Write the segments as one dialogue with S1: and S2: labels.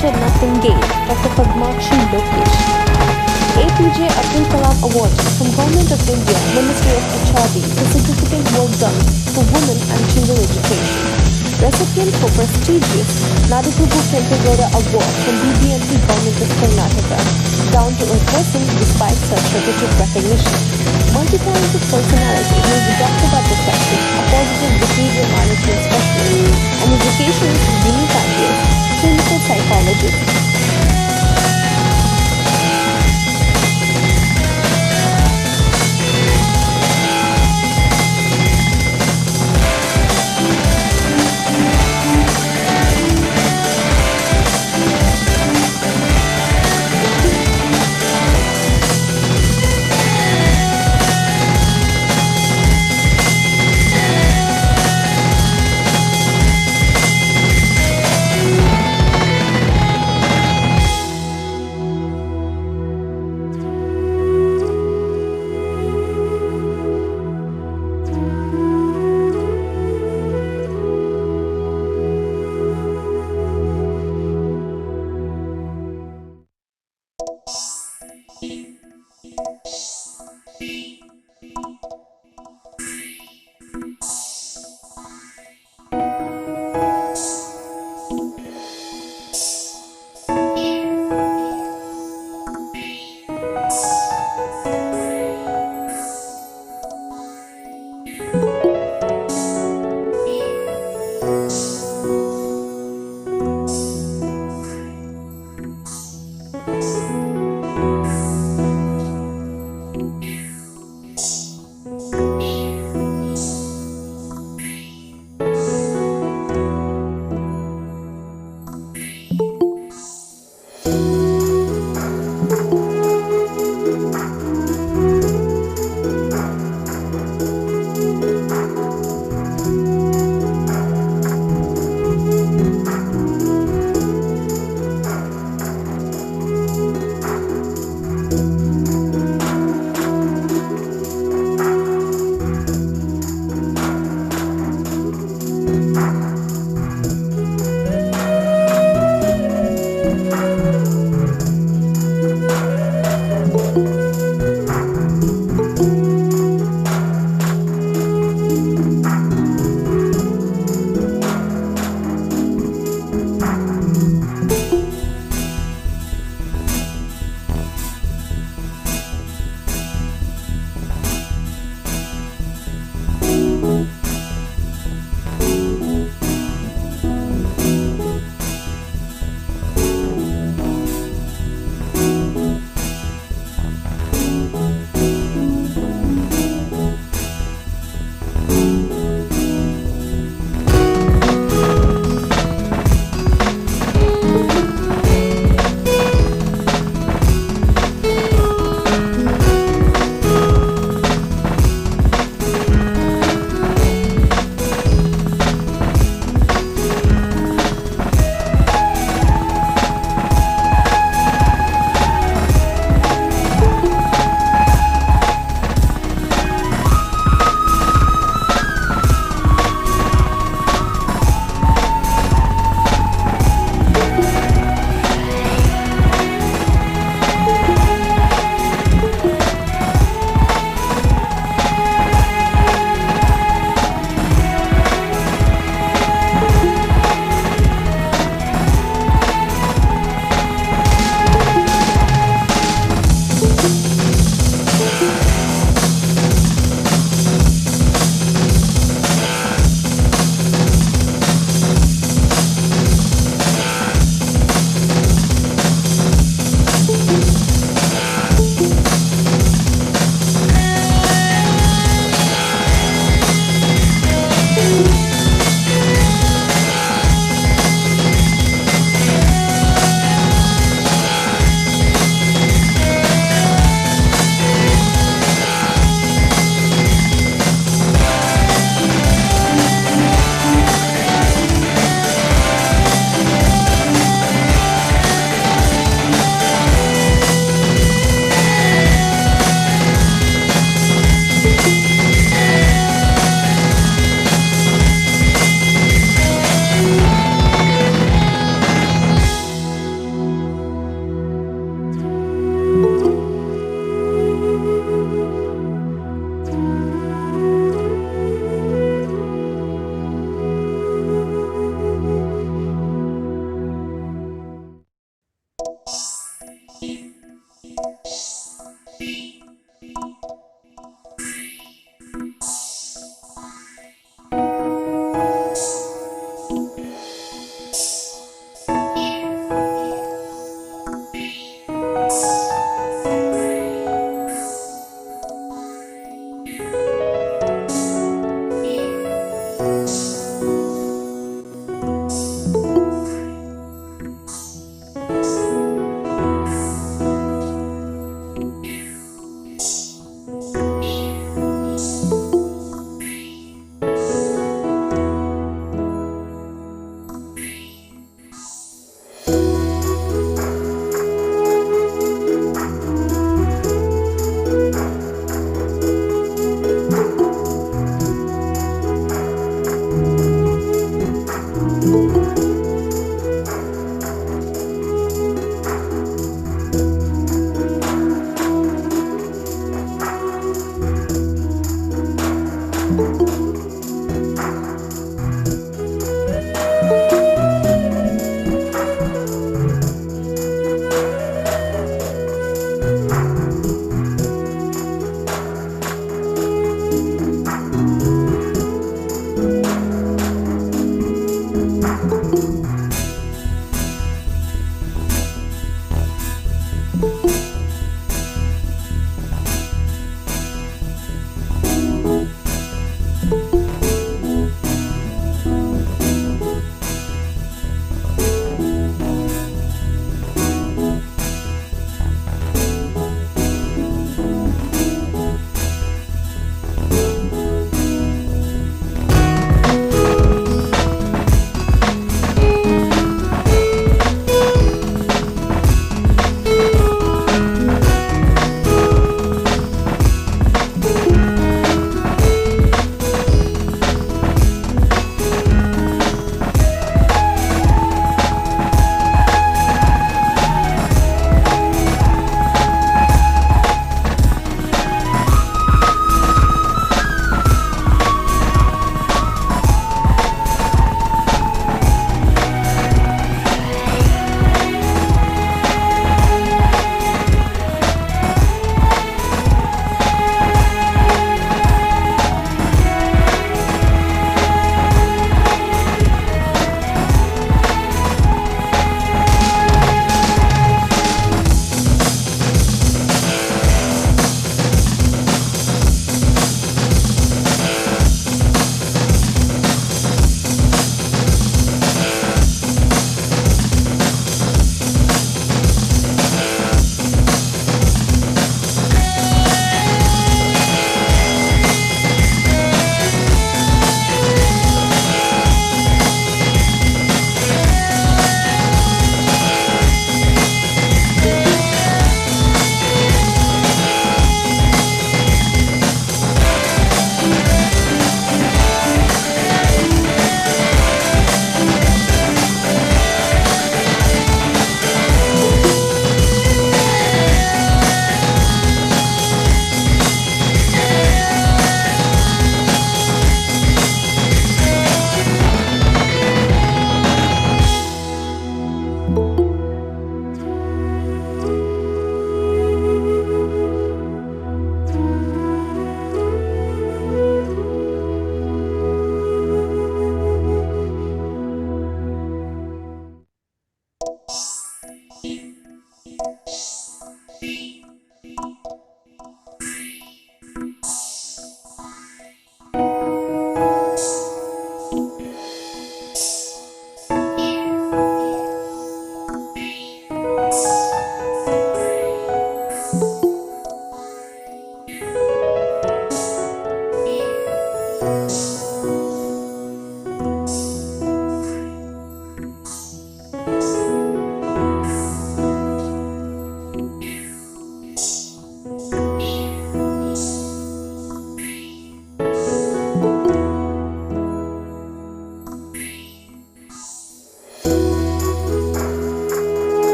S1: Venture Nothing Gain, Dr. Padmakshi Lokesh. APJ Abdul Kalam Award from Government of India, Ministry of HRD for significant work done for women and children education. Recipient for prestigious Nargarjuna Kempegowda Award from BBMP Government of Karnataka. Down to earth person despite such repetitive recognition. Multi-talented personality, he is a doctor by profession, a positive behavior management specialist, and his vocation is unique ideas, clinical psychologist.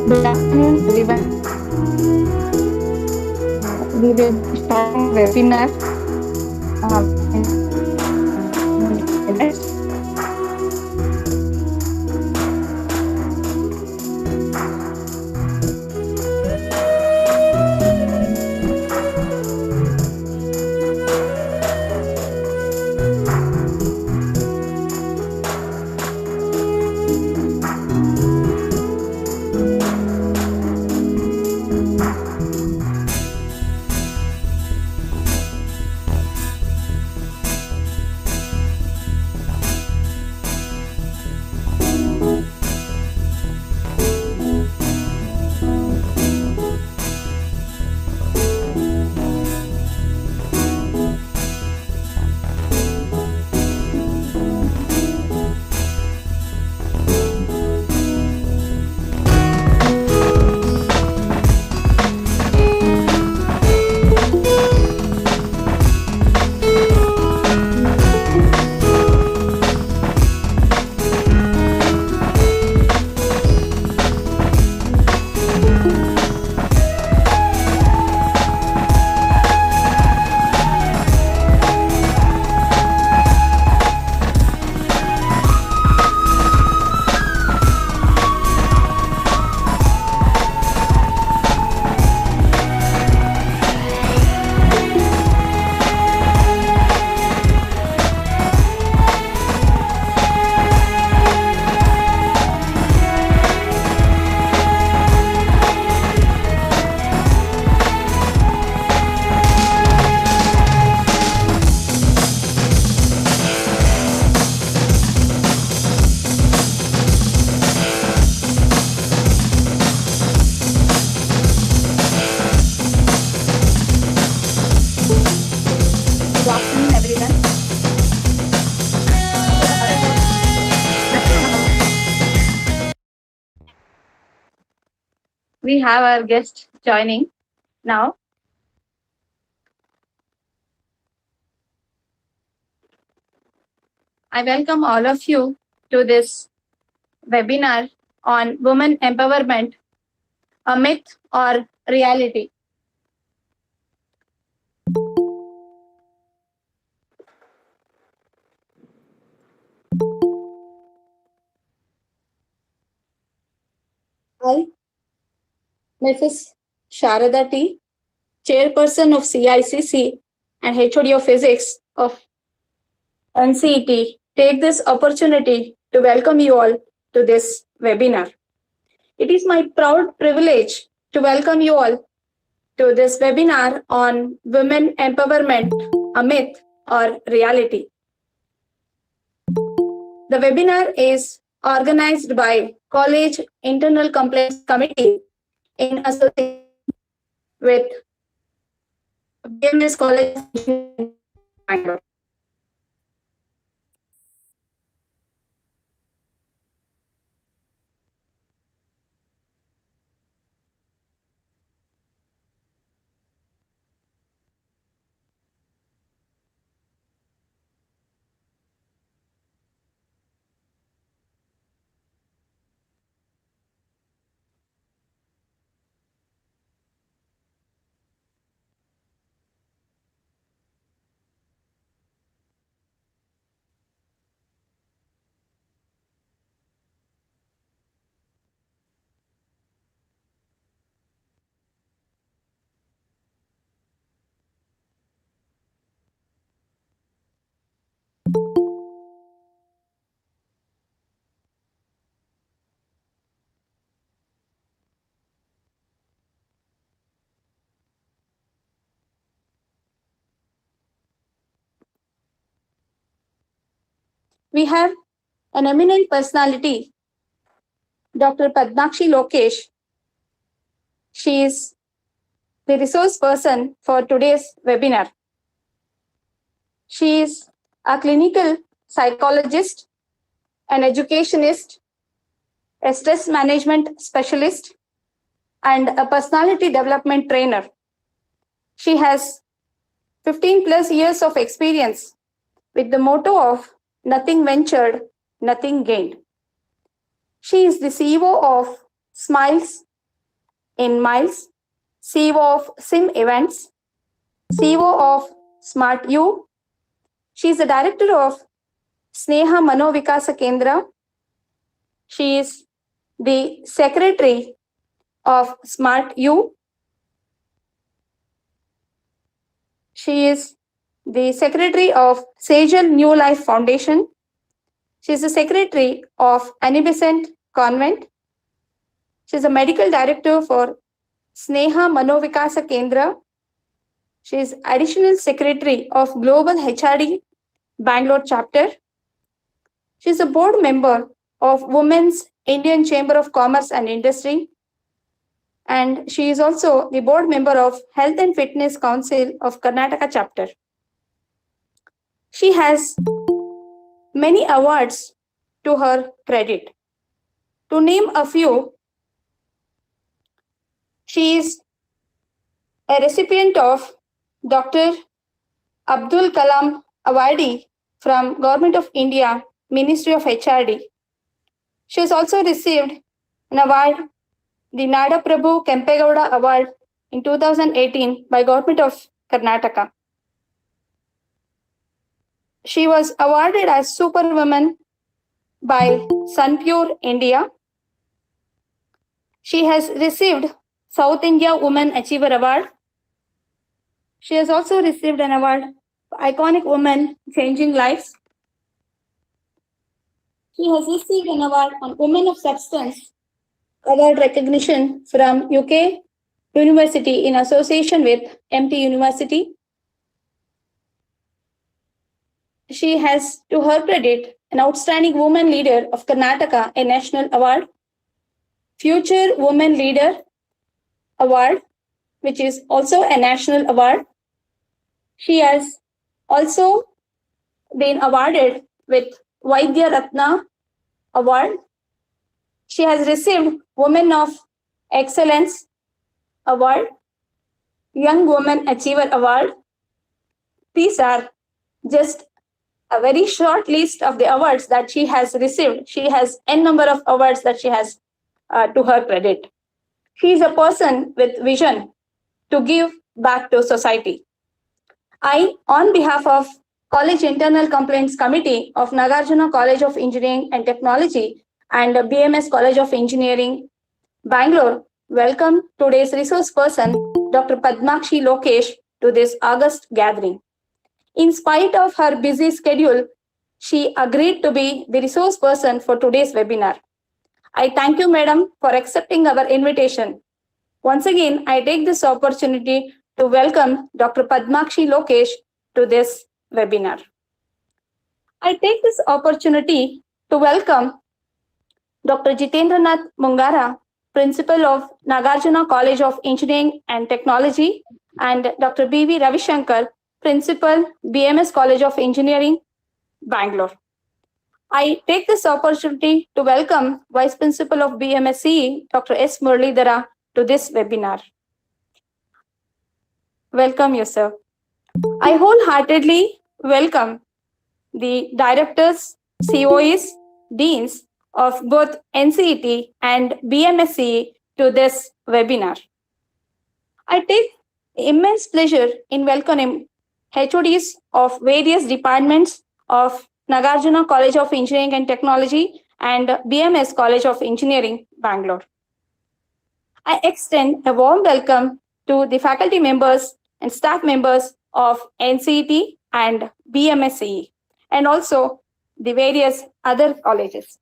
S2: Good afternoon, everyone. We will be starting webinar in minutes.
S3: We have our guest joining now. I welcome all of you to this webinar on women empowerment, a myth or reality. I, Mrs. Sharada T, Chairperson of CICC and HOD of Physics of NCET, take this opportunity to welcome you all to this webinar. It is my proud privilege to welcome you all to this webinar on women empowerment, a myth or reality. The webinar is organized by College Internal Complaints Committee in association with BMS College of Engineering, Bangalore. We have an eminent personality, Dr. Padmakshi Lokesh. She is the resource person for today's webinar. She is a clinical psychologist, an educationist, a stress management specialist, and a personality development trainer. She has 15 plus years of experience with the motto of nothing ventured, nothing gained. She is the CEO of Smiles in Miles, CEO of Sim Events, CEO of Smart U. She is the director of Sneha Manovikasa Kendra. She is the secretary of Smart U. She is the secretary of Sejal New Life Foundation. She is the secretary of Anibescent Convent. She is a medical director for Sneha Manovikasa Kendra. She is additional secretary of Global HRD Bangalore chapter. She is a board member of Women's Indian Chamber of Commerce and Industry. And she is also the board member of Health and Fitness Council of Karnataka chapter. She has many awards to her credit. To name a few, she is a recipient of Dr. Abdul Kalam Awardee from Government of India, Ministry of HRD. She has also received an award, the Nada Prabhu Kempegowda Award in 2018 by Government of Karnataka. She was awarded as Superwoman by Sunpure India. She has received South India Woman Achiever Award. She has also received an award, Iconic Woman Changing Lives. She has received an award on Women of Substance award recognition from UK University in association with MT University. She has, to her credit, an Outstanding Woman Leader of Karnataka, a national award, Future Woman Leader Award, which is also a national award. She has also been awarded with Vaidya Ratna Award. She has received Women of Excellence Award, Young Woman Achiever Award. These are just a very short list of the awards that she has received. She has n number of awards that she has to her credit. She is a person with vision to give back to society. I, on behalf of College Internal Complaints Committee of Nagarjuna College of Engineering and Technology and BMS College of Engineering, Bangalore, welcome today's resource person, Dr. Padmakshi Lokesh, to this August gathering. In spite of her busy schedule, she agreed to be the resource person for today's webinar. I thank you, Madam, for accepting our invitation. Once again, I take this opportunity to welcome Dr. Padmakshi Lokesh to this webinar. I take this opportunity to welcome Dr. Jitendranath Mungara, Principal of Nagarjuna College of Engineering and Technology, and Dr. B.V. Ravishankar, Principal, BMS College of Engineering, Bangalore. I take this opportunity to welcome Vice Principal of BMSCE, Dr. S. Muralidhara, to this webinar. Welcome you, sir. I wholeheartedly welcome the directors, COEs, deans of both NCET and BMSCE to this webinar. I take immense pleasure in welcoming HODs of various departments of Nagarjuna College of Engineering and Technology and BMS College of Engineering, Bangalore. I extend a warm welcome to the faculty members and staff members of NCET and BMSCE, and also the various other colleges.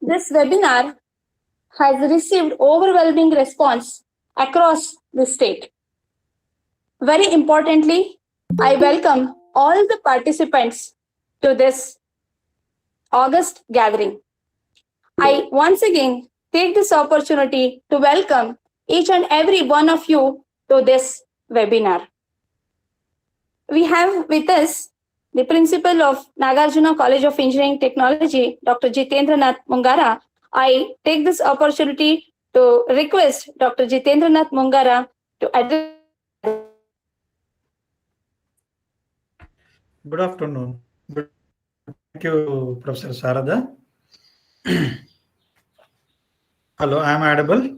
S3: This webinar has received overwhelming response across the state. Very importantly, I welcome all the participants to this August gathering. I once again take this opportunity to welcome each and every one of you to this webinar. We have with us the Principal of Nagarjuna College of Engineering Technology, Dr. Jitendranath Mungara. I take this opportunity to request Dr. Jitendranath Mungara to address.
S4: Good afternoon. Thank you, Professor Sharada. Hello, I am audible?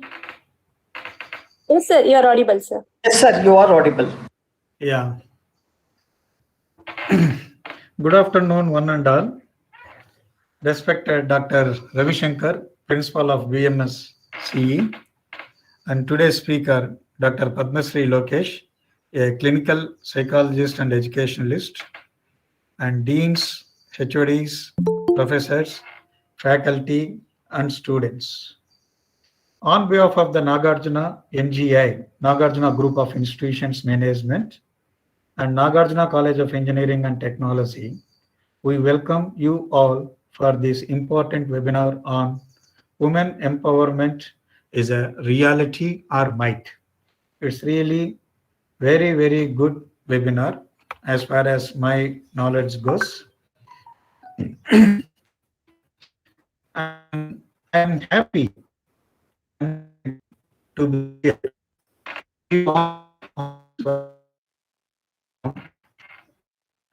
S3: Yes, sir, you are audible, sir.
S5: Yes, sir, you are audible.
S4: Yeah. Good afternoon, one and all. Respected Dr. Ravishankar, Principal of BMS CE, and today's speaker, Dr. Padmakshi Lokesh, a clinical psychologist and educationalist, and deans, HODs, professors, faculty, and students. On behalf of the Nagarjuna NGI, Nagarjuna Group of Institutions Management, and Nagarjuna College of Engineering and Technology, we welcome you all for this important webinar on Women Empowerment is a Reality or Might. It's really very, very good webinar as far as my knowledge goes. And I'm happy to be here.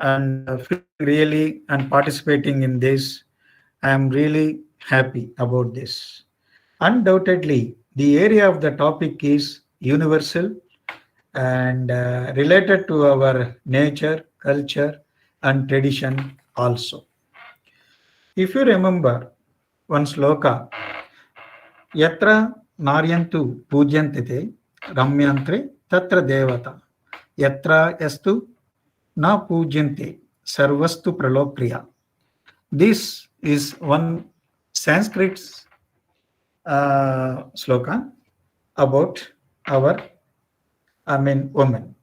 S4: And feeling really and participating in this, I am really happy about this. Undoubtedly, the area of the topic is universal and related to our nature, culture, and tradition also. If you remember one sloka, Yatra naryantu pujyantite ramyantre tatra devata yatra yastu na pujyante sarvastu pralokriya. This is one Sanskrit sloka about our women.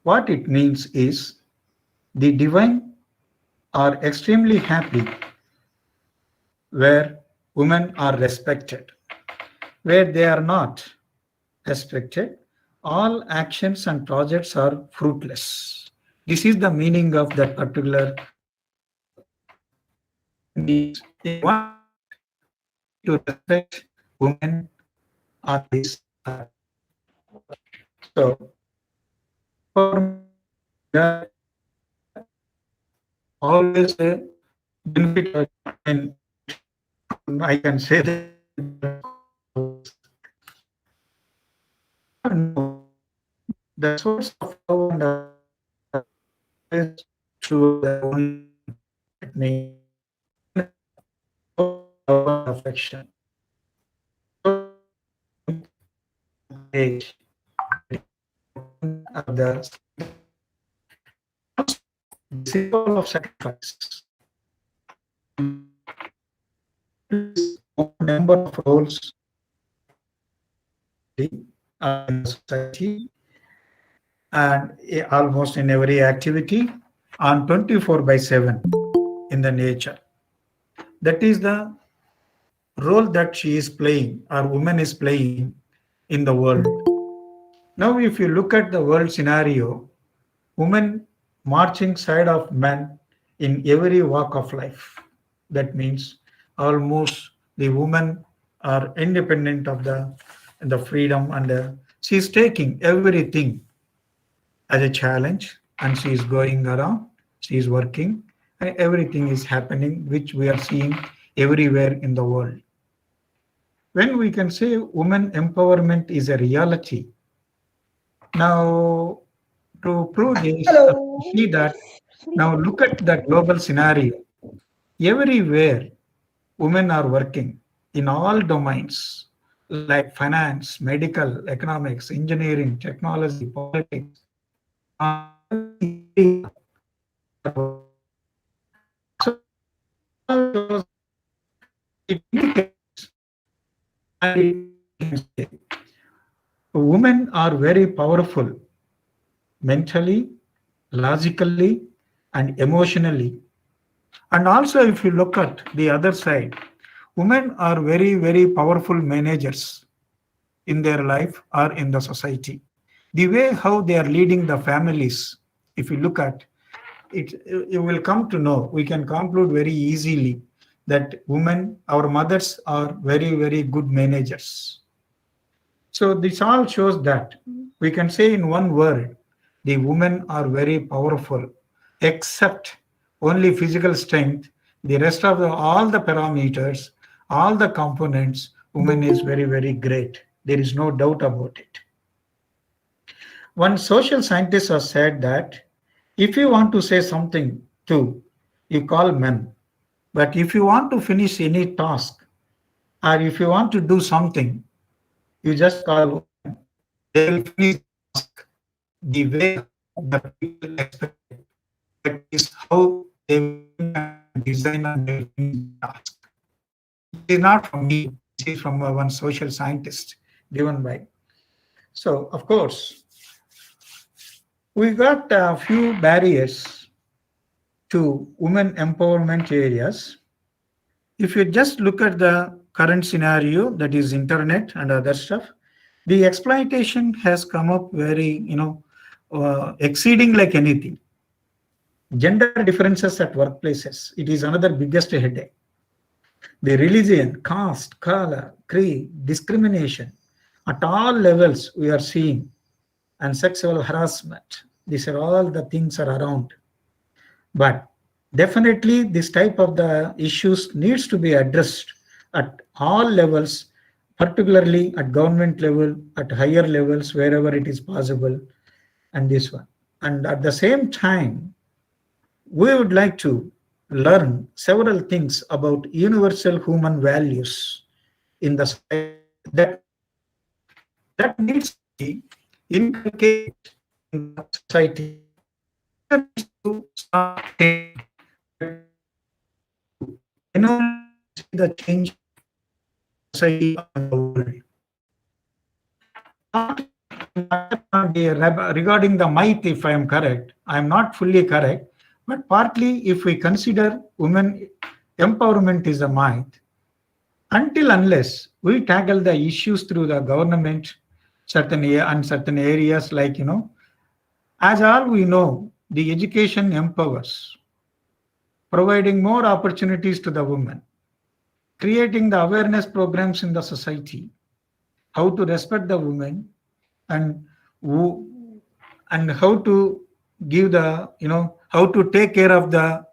S4: What it means is the divine are extremely happy where women are respected. Where they are not respected, all actions and projects are fruitless. This is the meaning of that particular they want to respect women on this earth. So, for me, that always a benefit. And I can say that no, the source of love and is to the only me affection. Age of the symbol of sacrifice. Number of roles in society and almost in every activity on 24/7 in the nature. That is the role that she is playing or woman is playing in the world. Now, if you look at the world scenario, women marching side of men in every walk of life. That means almost the women are independent of the freedom and she is taking everything as a challenge and she is going around, she is working, and everything is happening, which we are seeing everywhere in the world. When we can say women empowerment is a reality, now to prove this, see that now look at the global scenario. Everywhere, women are working in all domains like finance, medical, economics, engineering, technology, politics. So it indicates women are very powerful mentally, logically, and emotionally. And also, if you look at the other side, women are very, very powerful managers in their life or in the society. The way how they are leading the families, if you look at it, you will come to know, we can conclude very easily that women, our mothers, are very, very good managers. So this all shows that we can say in one word, the women are very powerful, except only physical strength. The rest of all the parameters, all the components, women is very, very great. There is no doubt about it. One social scientist has said that if you want to say something to, you call men. But if you want to finish any task or if you want to do something, you just call women. They will finish the task the way the people expect. That is how they will design and they will finish the task. It is not from me, it is from one social scientist given by. So, of course, we got a few barriers to women empowerment areas. If you just look at the current scenario, that is internet and other stuff, the exploitation has come up very, exceeding like anything. Gender differences at workplaces, it is another biggest headache. The religion, caste, color, creed, discrimination at all levels we are seeing, and sexual harassment. These are all the things are around. But definitely this type of the issues needs to be addressed at all levels, particularly at government level, at higher levels, wherever it is possible, and this one. And at the same time, we would like to learn several things about universal human values in the society that needs to be inculcated in the society. To start the change in society and the world. Regarding the might, if I am correct, I am not fully correct, but partly if we consider women empowerment is a might, until unless we tackle the issues through the government, certain areas like, as all we know, the education empowers. providing more opportunities to the women, creating the awareness programs in the society, how to respect the women, and and how to give the, how to take care of the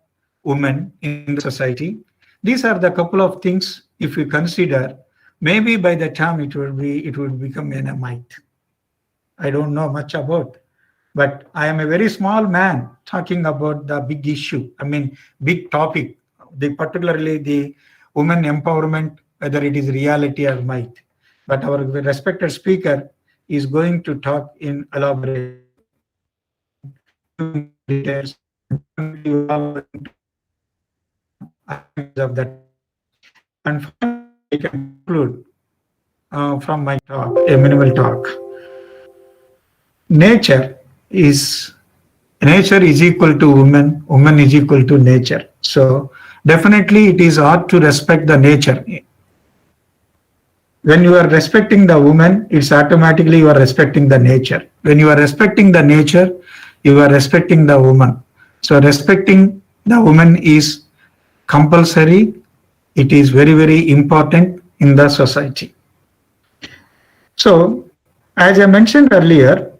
S4: women in the society. These are the couple of things. If you consider, maybe by the time it would become a might. I don't know much about, but I am a very small man talking about the big issue. I mean, big topic, particularly the women empowerment, whether it is reality or might. But our respected speaker is going to talk in elaboration details of that. And finally, I can conclude from my talk, a minimal talk. Nature is equal to woman, woman is equal to nature. So definitely it is hard to respect the nature. When you are respecting the woman, it's automatically you are respecting the nature. When you are respecting the nature, you are respecting the woman. So respecting the woman is compulsory. It is very, very important in the society. So, as I mentioned earlier,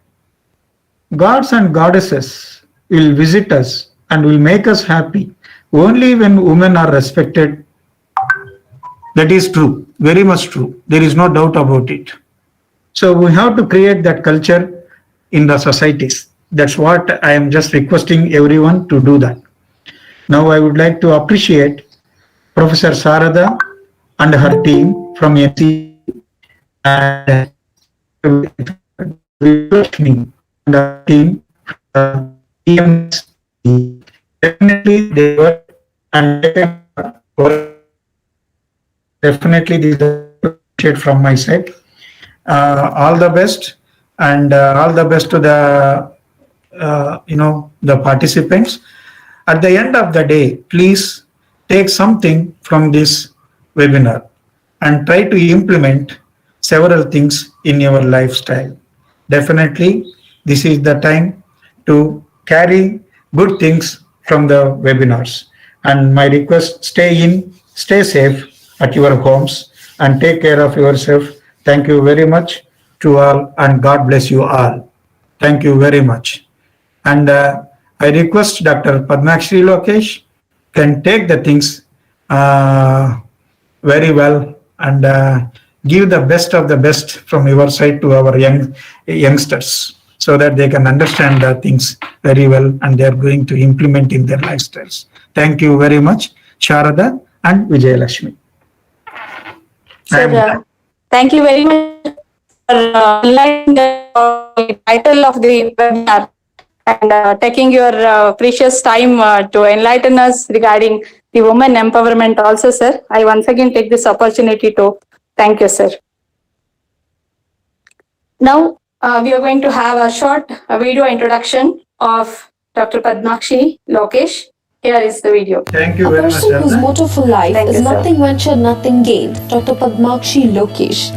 S4: gods and goddesses will visit us and will make us happy only when women are respected. That is true, very much true. There is no doubt about it. So we have to create that culture in the societies. That's what I am just requesting everyone to do that. Now I would like to appreciate Professor Sharada and her team from NC and and the team EMC. Definitely they were and definitely this is from my side. All the best and all the best to the the participants. At the end of the day, please take something from this webinar and try to implement several things in your lifestyle. Definitely, this is the time to carry good things from the webinars. And my request, stay safe at your homes and take care of yourself. Thank you very much to all and God bless you all. Thank you very much. And I request Dr. Padmakshi Lokesh can take the things very well and give the best of the best from your side to our youngsters so that they can understand the things very well and they are going to implement in their lifestyles. Thank you very much, Sharada and Vijayalakshmi.
S3: Sir, thank you very much for enlightening the title of the webinar and taking your precious time to enlighten us regarding the women empowerment also, sir. I once again take this opportunity to thank you, sir. Now, we are going to have a short video introduction of Dr. Padmakshi Lokesh. Here is the video.
S4: Thank you
S1: A
S4: very much.
S1: person whose motto for life
S3: Thank
S1: is
S3: you, sir.
S1: nothing ventured, nothing gained, Dr. Padmakshi Lokesh.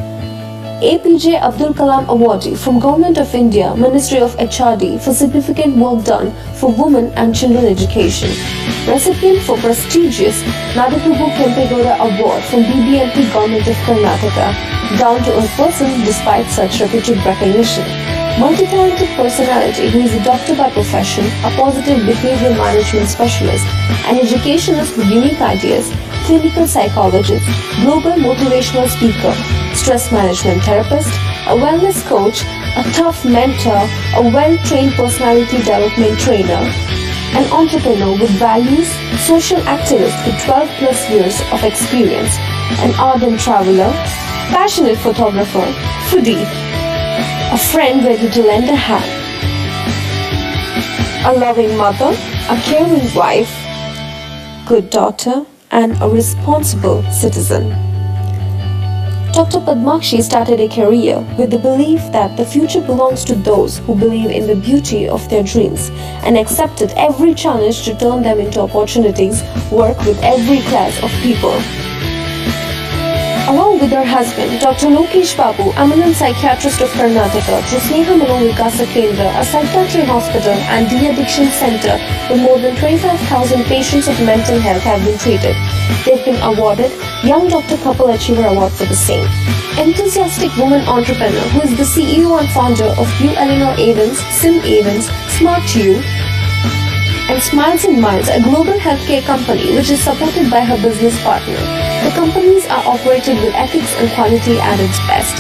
S1: APJ Abdul Kalam Awardee from Government of India, Ministry of HRD for significant work done for women and children education. Recipient for prestigious Nargarjuna Kempegoda Award from BBMP Government of Karnataka. Down to earth person despite such reputed recognition. Multi-talented personality who is a doctor by profession, a positive behavioral management specialist, an educationist with unique ideas, clinical psychologist, global motivational speaker, stress management therapist, a wellness coach, a tough mentor, a well-trained personality development trainer, an entrepreneur with values, social activist with 12 plus years of experience, an ardent traveler, passionate photographer, foodie, a friend ready to lend a hand, a loving mother, a caring wife, good daughter, and a responsible citizen. Dr. Padmakshi started a career with the belief that the future belongs to those who believe in the beauty of their dreams and accepted every challenge to turn them into opportunities, work with every class of people. Along with her husband, Dr. Lokesh Babu, eminent psychiatrist of Karnataka, to Sneha Manovikasa Kendra, a psychiatry hospital and de-addiction center where more than 25,000 patients of mental health have been treated. They've been awarded Young Doctor Couple Achiever Award for the same. Enthusiastic woman entrepreneur who is the CEO and founder of U Eleanor Evans, Sim Evans, Smart U, and Smiles and Miles, a global healthcare company which is supported by her business partner. The companies are operated with ethics and quality at its best.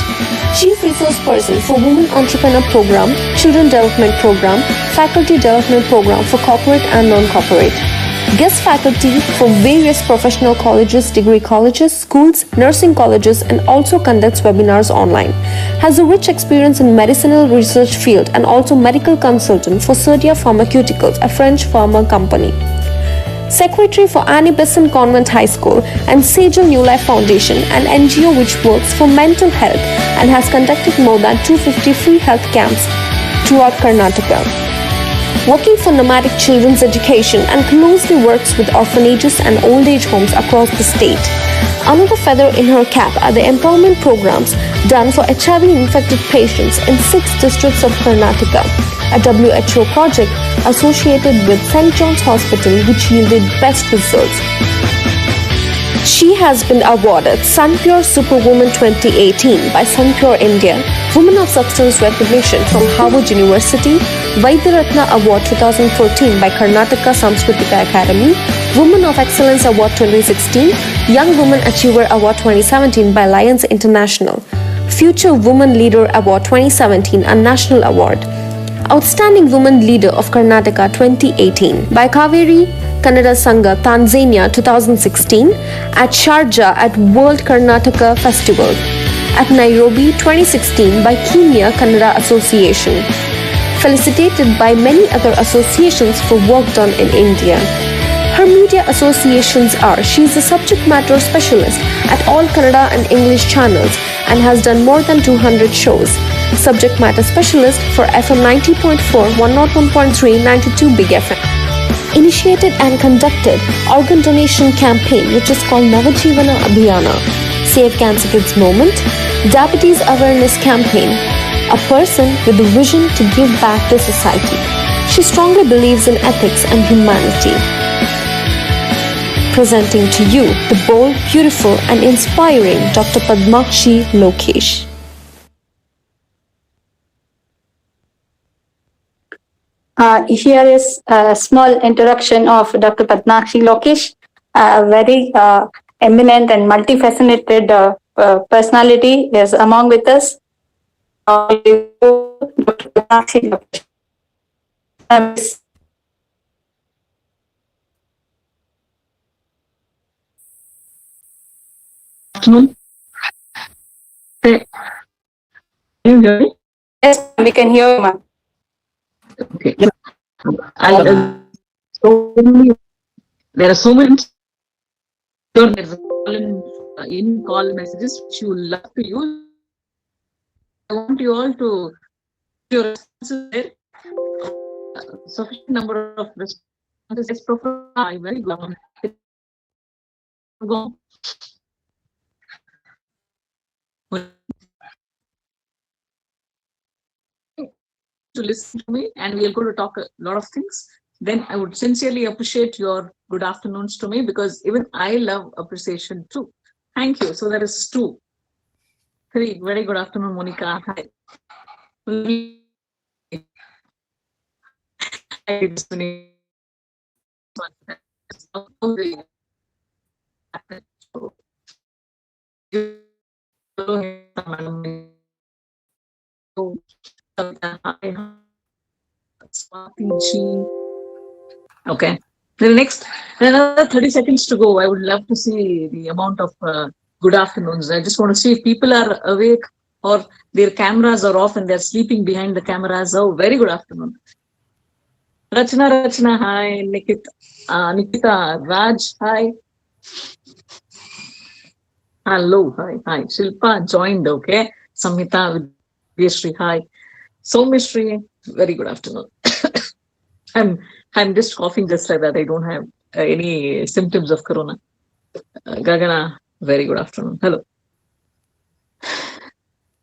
S1: Chief Resource Person for Women Entrepreneur Program, Children Development Program, Faculty Development Program for Corporate and Non-Corporate. Guest faculty for various professional colleges, degree colleges, schools, nursing colleges, and also conducts webinars online. Has a rich experience in medicinal research field and also medical consultant for Serdia Pharmaceuticals, a French pharma company. Secretary for Annie Besant Convent High School and Sejal New Life Foundation, an NGO which works for mental health and has conducted more than 250 free health camps throughout Karnataka. Working for nomadic children's education and closely works with orphanages and old age homes across the state. Another feather in her cap are the empowerment programs done for HIV-infected patients in 6 districts of Karnataka, a WHO project associated with St. John's Hospital which yielded best results. She has been awarded Sunpure Superwoman 2018 by Sunpure India, Woman of Substance Recognition from Harvard University, Vaidyaratna Award 2014 by Karnataka Samskritika Academy, Woman of Excellence Award 2016, Young Woman Achiever Award 2017 by Lions International, Future Woman Leader Award 2017, a national award, Outstanding Woman Leader of Karnataka 2018 by Kaveri Kannada Sangha, Tanzania 2016, at Sharjah at World Karnataka Festival, at Nairobi 2016 by Kenya Kannada Association, felicitated by many other associations for work done in India. Her media associations are: she is a subject matter specialist at all Kannada and English channels and has done more than 200 shows. Subject matter specialist for FM 90.4, 101.3, 92 Big FM. Initiated and conducted organ donation campaign which is called Navajivana Abhiyana, Save Cancer Kids Moment, Diabetes Awareness Campaign, a person with a vision to give back to society. She strongly believes in ethics and humanity. Presenting to you the bold, beautiful and inspiring Dr. Padmakshi Lokesh.
S3: Here is a small introduction of Dr. Padmakshi Lokesh, a very eminent and multifaceted personality is among with us. Dr. Padmakshi Lokesh.
S2: Afternoon. Can you hear me?
S3: Yes, we can hear you, ma'am.
S2: Okay. There are so many in-call messages which you love to use. I want you all to your responses there. Sufficient number of responses. I'm very glad. Go. To listen to me, and we're going to talk a lot of things. Then I would sincerely appreciate your good afternoons to me, because even I love appreciation too. Thank you. So that is 2. 3. Very good afternoon, Monica. Hi. Okay. The next, another 30 seconds to go. I would love to see the amount of good afternoons. I just want to see if people are awake or their cameras are off and they're sleeping behind the cameras. Oh, very good afternoon. Rachna, hi. Nikita, Raj, hi. Hello, hi. Shilpa joined, okay. Samhita, Vyashri, hi. So Mystery, very good afternoon. I'm just coughing just like that. I don't have any symptoms of corona. Gagana, very good afternoon. Hello.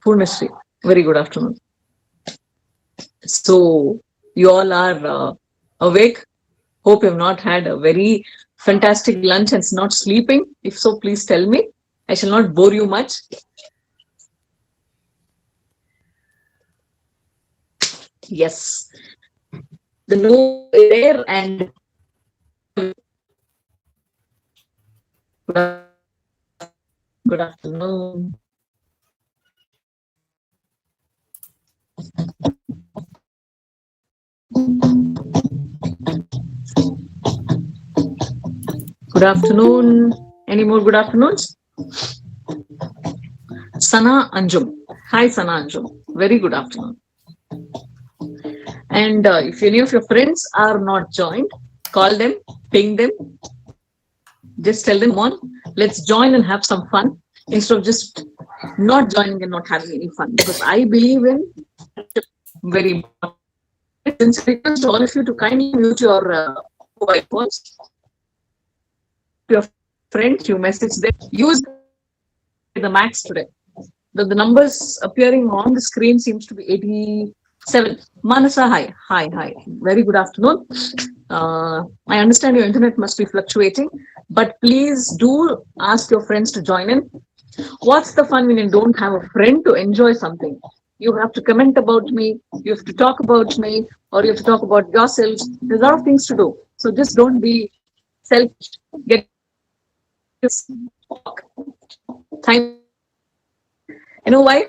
S2: Purnashri, very good afternoon. So, you all are awake. Hope you have not had a very fantastic lunch and not sleeping. If so, please tell me. I shall not bore you much. Yes. The no is there and good afternoon. Good afternoon. Any more good afternoons? Sana Anjum. Hi, Sana Anjum. Very good afternoon. And if any of your friends are not joined, call them, ping them. Just tell them on. Let's join and have some fun instead of just not joining and not having any fun. Because I believe in very important. Since I request all of you to kindly mute your mobile phones. Your friends, you message them. Use the max today. The numbers appearing on the screen seems to be 87. Manasa, hi. Very good afternoon. I understand your internet must be fluctuating, but please do ask your friends to join in. What's the fun when you don't have a friend to enjoy something? You have to comment about me, you have to talk about me, or you have to talk about yourselves. There's a lot of things to do. So just don't be selfish. Get time. You know why?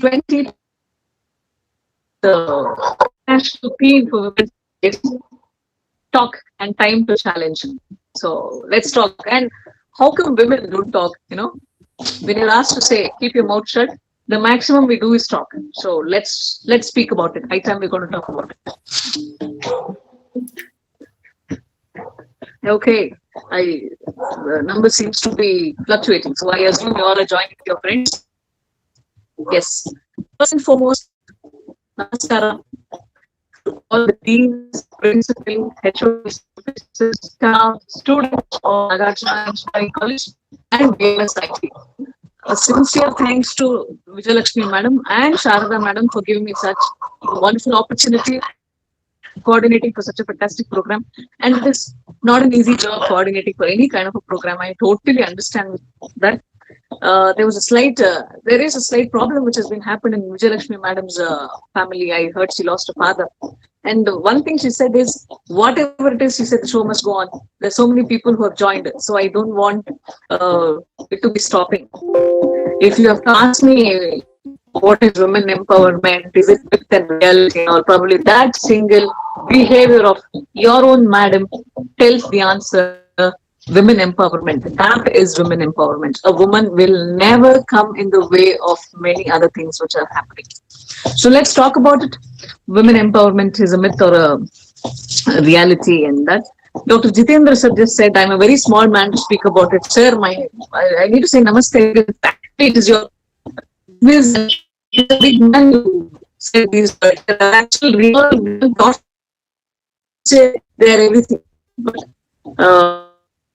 S2: 20 the national theme for women is talk and time to challenge. So let's talk. And how come women don't talk? You know, when you're asked to say keep your mouth shut, the maximum we do is talk. So let's speak about it. High time we're going to talk about it. Okay, the number seems to be fluctuating. So I assume you all are joining with your friends. Yes. First and foremost, namaskara to all the deans, principal, HODs, staff, students of Nargarjuna Engineering College and BMSIT. A sincere thanks to Vijayalakshmi Madam and Sharada Madam for giving me such a wonderful opportunity coordinating for such a fantastic program. And it is not an easy job coordinating for any kind of a program. I totally understand that. There is a slight problem which has been happening in Vijayalakshmi Madam's family. I heard she lost her father. And one thing she said is, whatever it is, she said the show must go on. There's so many people who have joined, so I don't want it to be stopping. If you have to ask me what is women empowerment, is it myth and reality, or probably that single behavior of your own madam tells the answer. Women empowerment. That is women empowerment. A woman will never come in the way of many other things which are happening. So let's talk about it. Women empowerment is a myth or a reality, and that Dr. Jitendra sir just said, I'm a very small man to speak about it. Sir, I need to say namaste. It is your wisdom. He's a big man who said these words. Actually, real thoughts say they're everything. But,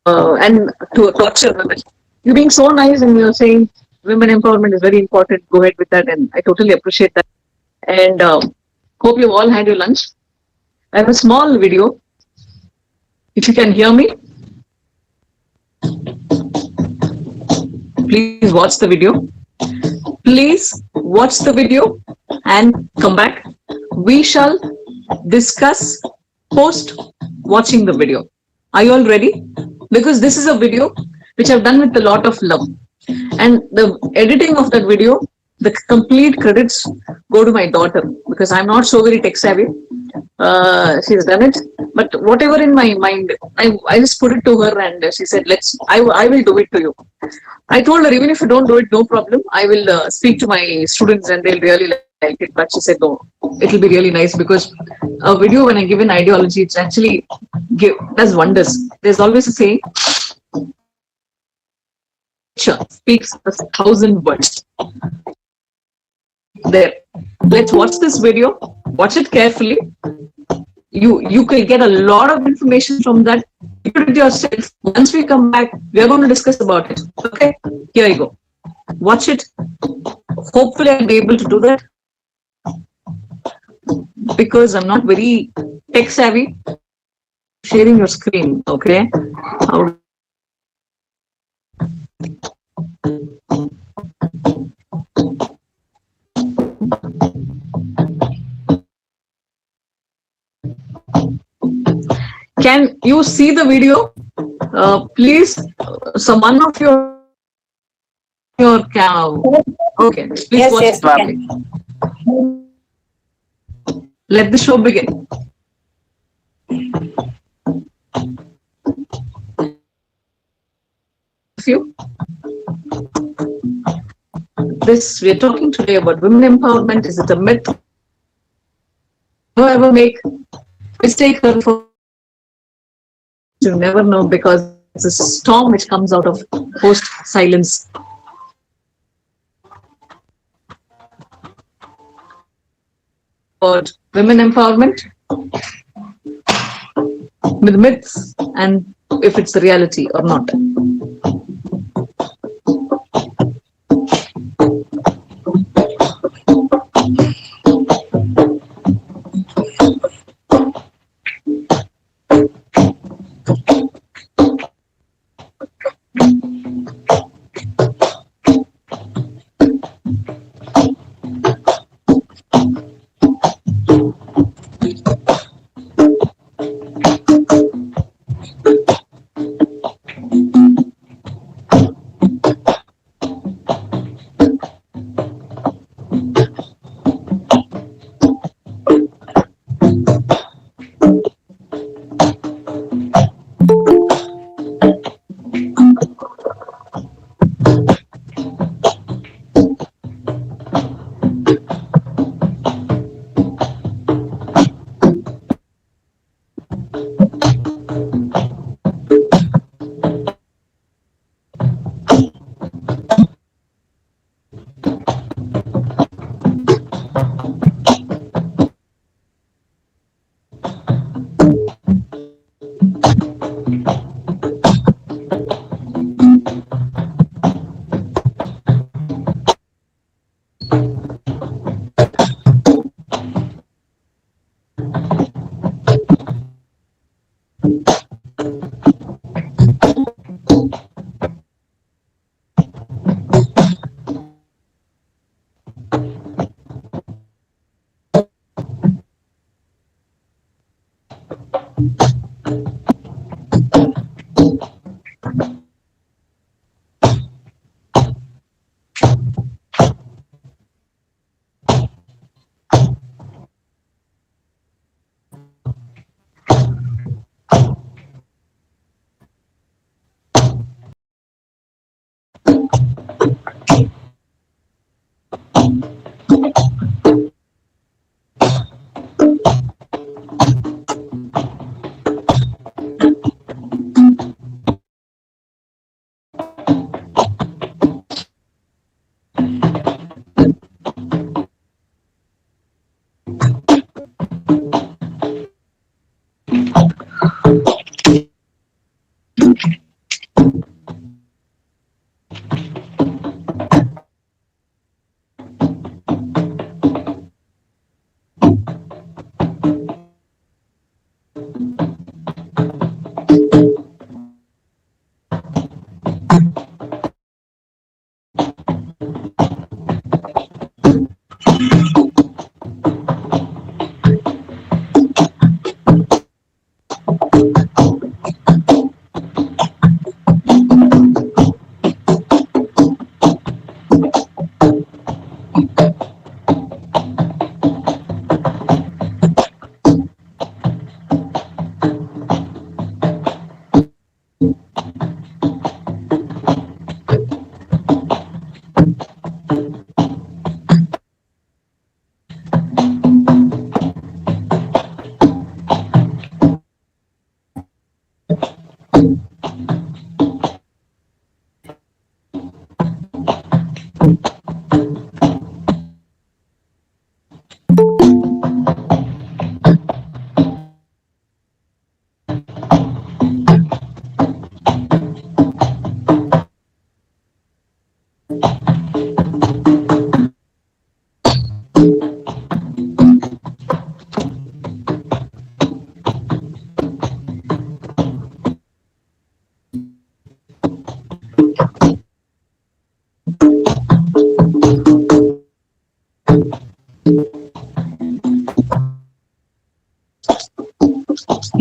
S2: and to torture women. You're being so nice and you're saying women empowerment is very important. Go ahead with that, and I totally appreciate that. And hope you've all had your lunch. I have a small video. If you can hear me, please watch the video. Please watch the video and come back. We shall discuss post watching the video. Are you all ready? Because this is a video which I've done with a lot of love. And the editing of that video, the complete credits go to my daughter because I'm not so very tech savvy. She's done it. But whatever in my mind, I just put it to her and she said, I will do it to you. I told her, even if you don't do it, no problem. I will speak to my students and they'll really like it. But she said, no, it'll be really nice because a video, when I give an ideology, it's actually does wonders. There's always a saying, speaks 1,000 words. There. Let's watch this video. Watch it carefully. You can get a lot of information from that. You put it yourself. Once we come back, we are going to discuss about it. Okay? Here you go. watch it. Hopefully I'll be able to do that because I'm not very tech savvy. Sharing your screen, okay? How can you see the video? Please, someone of your cow. Okay, please
S3: Yes,
S2: watch
S3: yes,
S2: it properly. Let the show begin. You. This we are talking today about women empowerment. Is it a myth? Do I ever make mistake for you never know because it's a storm which comes out of post silence. About women empowerment with myths and if it's the reality or not.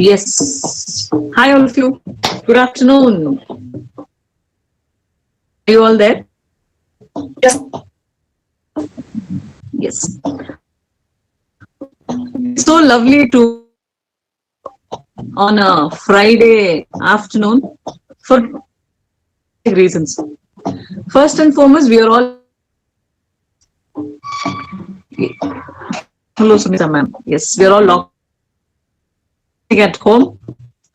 S2: Yes. Hi, all of you. Good afternoon. Are you all there?
S3: Yes.
S2: Yes. It's so lovely to on a Friday afternoon for reasons. First and foremost, we are all. Hello, Sunita ma'am. Yes, we are all locked at home,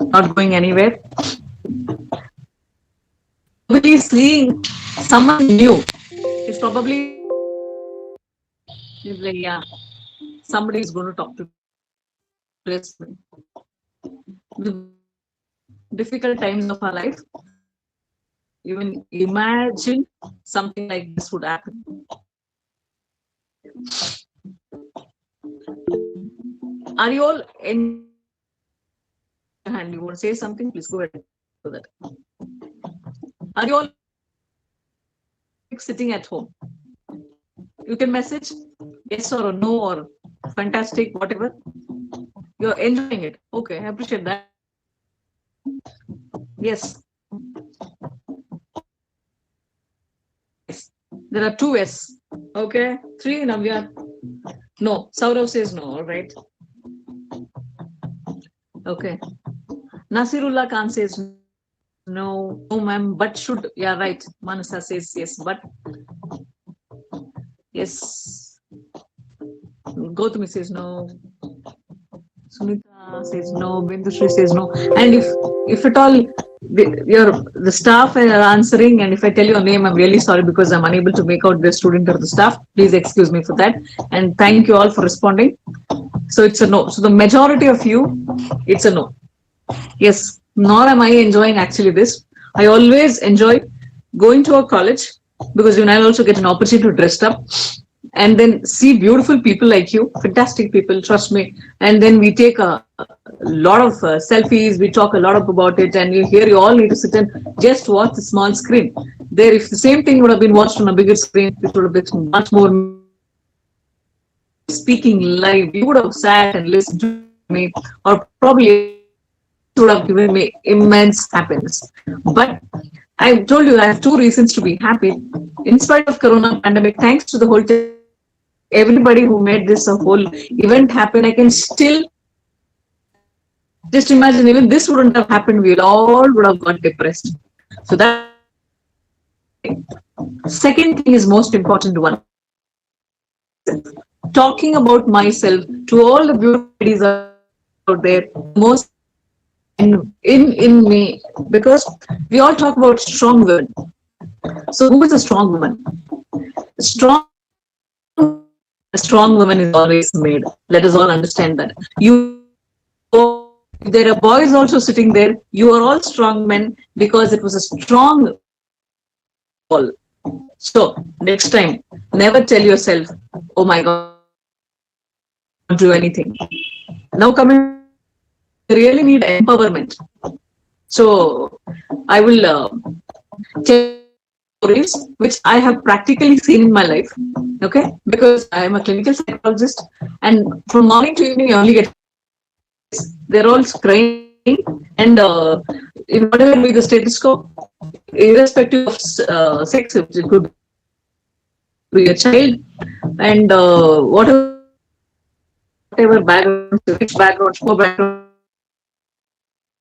S2: not going anywhere. Probably seeing someone new. It's probably like, yeah, somebody is going to talk to us. The difficult times of our life. Even imagine something like this would happen. Are you all in hand? You want to say something? Please go ahead. So that. Are you all sitting at home? You can message yes or no or fantastic, whatever. You're enjoying it. Okay, I appreciate that. Yes. Yes. There are 2 S. Okay. 3 Navya. No. Saurav says no. All right. Okay. Nasirullah Khan says no. No, ma'am. But should. Yeah, right. Manasa says yes. But. Yes. Gautami says no. Sunita says no. Bindushri says no. And if at all the staff are answering, and if I tell your name, I'm really sorry because I'm unable to make out the student or the staff. Please excuse me for that. And thank you all for responding. So it's a no. So the majority of you, it's a no. Yes. Nor am I enjoying actually this. I always enjoy going to a college because you will also get an opportunity to dress up and then see beautiful people like you, fantastic people, trust me. And then we take a lot of selfies, we talk a lot about it, and you all need to sit and just watch the small screen. There, if the same thing would have been watched on a bigger screen, it would have been much more speaking live. You would have sat and listened to me, or probably would have given me immense happiness. But I told you I have 2 reasons to be happy. In spite of Corona pandemic, thanks to the whole everybody who made this a whole event happen, I can still just imagine even this wouldn't have happened, we all would have got depressed. So that second thing is most important one. Talking about myself to all the beautiful ladies out there, most in me, because we all talk about strong women. So who is a strong woman? A strong woman is always made. Let us all understand that. There are boys also sitting there. You are all strong men because it was a strong call. So next time, never tell yourself, oh my God, I can't do anything. Now coming, you really need empowerment. So I will tell stories which I have practically seen in my life. Okay, because I am a clinical psychologist, and from morning to evening, I only get they're all crying, and in whatever be the status quo, irrespective of sex, it could be a child, and whatever background, rich background, poor background,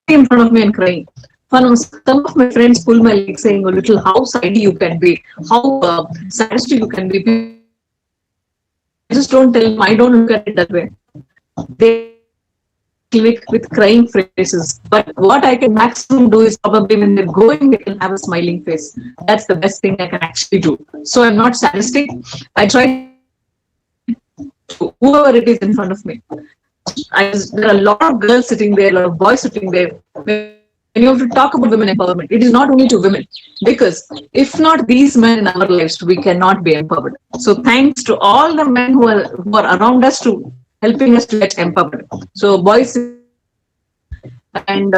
S2: in front of me and crying. Some of my friends pull my leg saying a little how sidey you can be, how sadistic you can be. I just don't tell them, I don't look at it that way. They click with crying faces. But what I can maximum do is probably when they're going, they can have a smiling face. That's the best thing I can actually do. So I'm not sadistic. I try to whoever it is in front of me. There are a lot of girls sitting there, a lot of boys sitting there. When you have to talk about women empowerment, it is not only to women, because if not these men in our lives, we cannot be empowered. So thanks to all the men who are around us to helping us to get empowered. So boys and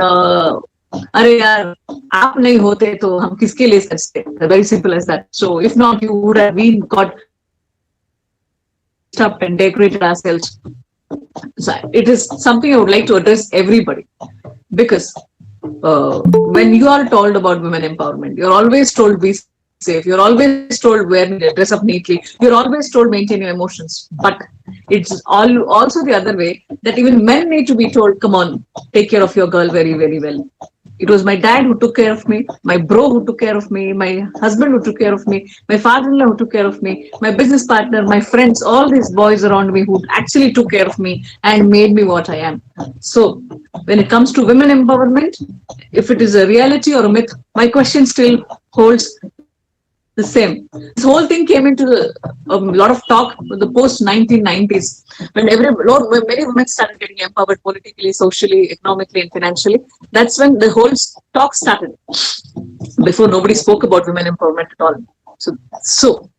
S2: अरे यार आप नहीं होते तो हम किसके लिए सचते? Very simple as that. So if not, you would have been got up and decorated ourselves. So it is something I would like to address everybody, because when you are told about women empowerment, you're always told be safe, you're always told dress up neatly, you're always told maintain your emotions. But it's also the other way, that even men need to be told, come on, take care of your girl very, very well. It was my dad who took care of me, my bro who took care of me, my husband who took care of me, my father-in-law who took care of me, my business partner, my friends, all these boys around me who actually took care of me and made me what I am. So when it comes to women empowerment, if it is a reality or a myth, my question still holds the same. This whole thing came into a lot of talk with the post 1990s, when many women started getting empowered politically, socially, economically, and financially. That's when the whole talk started. Before, nobody spoke about women empowerment at all. So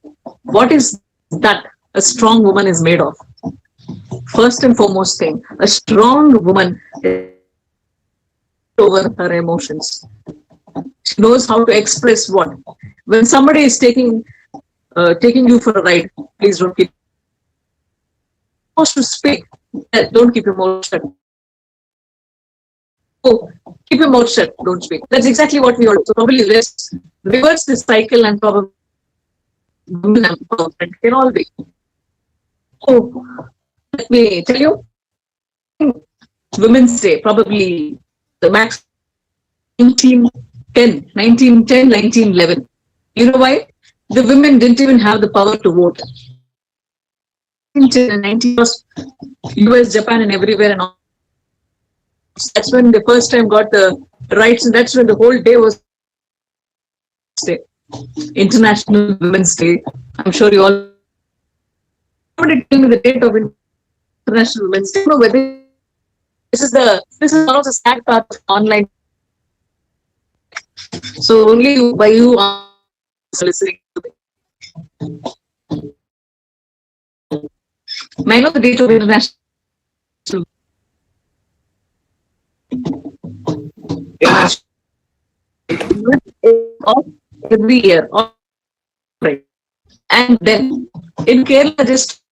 S2: what is that a strong woman is made of? First and foremost thing, a strong woman is over her emotions. She knows how to express what. When somebody is taking you for a ride, please don't keep to speak. Don't keep your mouth shut. Oh, keep your mouth shut. Don't speak. That's exactly what we all do. So probably let's reverse this cycle, and probably women empowerment can all be. Oh, let me tell you, Women's Day, probably the max 1911. You know why? The women didn't even have the power to vote. 19 was US, Japan, and everywhere, and all. That's when the first time got the rights, and that's when the whole day was International Women's Day. I'm sure you all. Somebody tell me the date of International Women's Day. I don't know whether this is one of the sad parts of online. So only by you are listening to me. May I know the date of International every year, right? And then in Kerala, just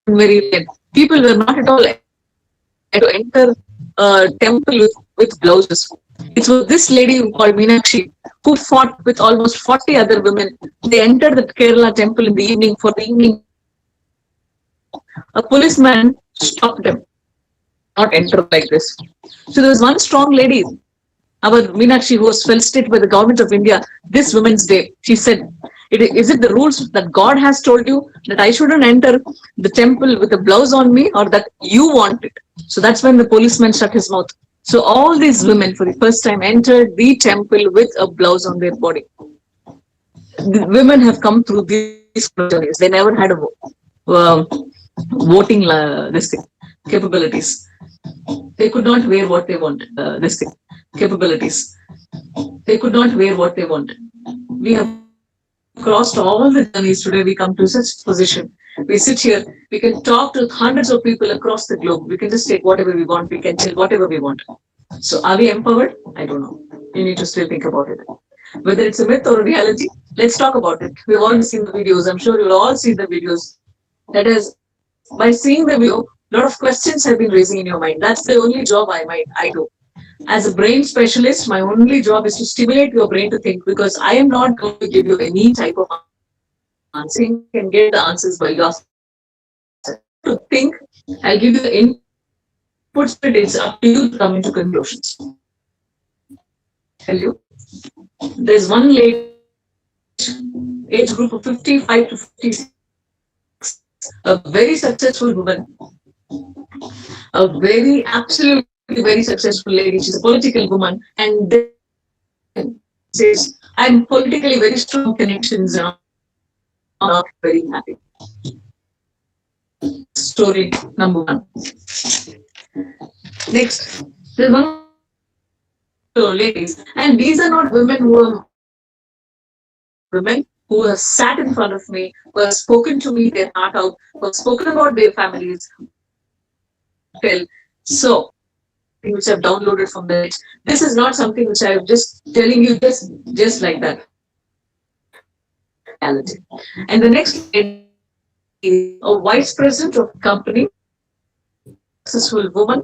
S2: very late. People were not at all to enter a temple with blouses. It was this lady called Meenakshi who fought with almost 40 other women. They entered the Kerala temple in the evening for the evening. A policeman stopped them. Not enter like this. So there was one strong lady, our Meenakshi, who was felicitated by the government of India this Women's Day. She said, is it the rules that God has told you that I shouldn't enter the temple with a blouse on me, or that you want it? So that's when the policeman shut his mouth. So all these women for the first time entered the temple with a blouse on their body. The women have come through these journeys. They never had a voting capabilities. They could not wear what they wanted. Capabilities. They could not wear what they wanted. We have crossed all the journeys. Today we come to such position. We sit here, we can talk to hundreds of people across the globe. We can just take whatever we want. We can tell whatever we want. So are we empowered? I don't know. You need to still think about it. Whether it's a myth or a reality, let's talk about it. We've all seen the videos. I'm sure you'll all see the videos. That is, by seeing the video, a lot of questions have been raising in your mind. That's the only job I do. As a brain specialist, my only job is to stimulate your brain to think, because I am not going to give you any type of answer. You can get the answers by yourself. To think, I'll give you the inputs, but it's up to you to come into conclusions. Tell you, there's one lady, age group of 55 to 56, a very successful woman, a very absolutely very successful lady. She's a political woman, and then says, I'm politically very strong connections, and I'm not very happy. Story number one. Next, there's one ladies, and these are not women who have sat in front of me, who have spoken to me their heart out, who have spoken about their families. So, which I've downloaded from the net. This is not something which I'm just telling you just like that. And the next is a vice president of a company successful woman,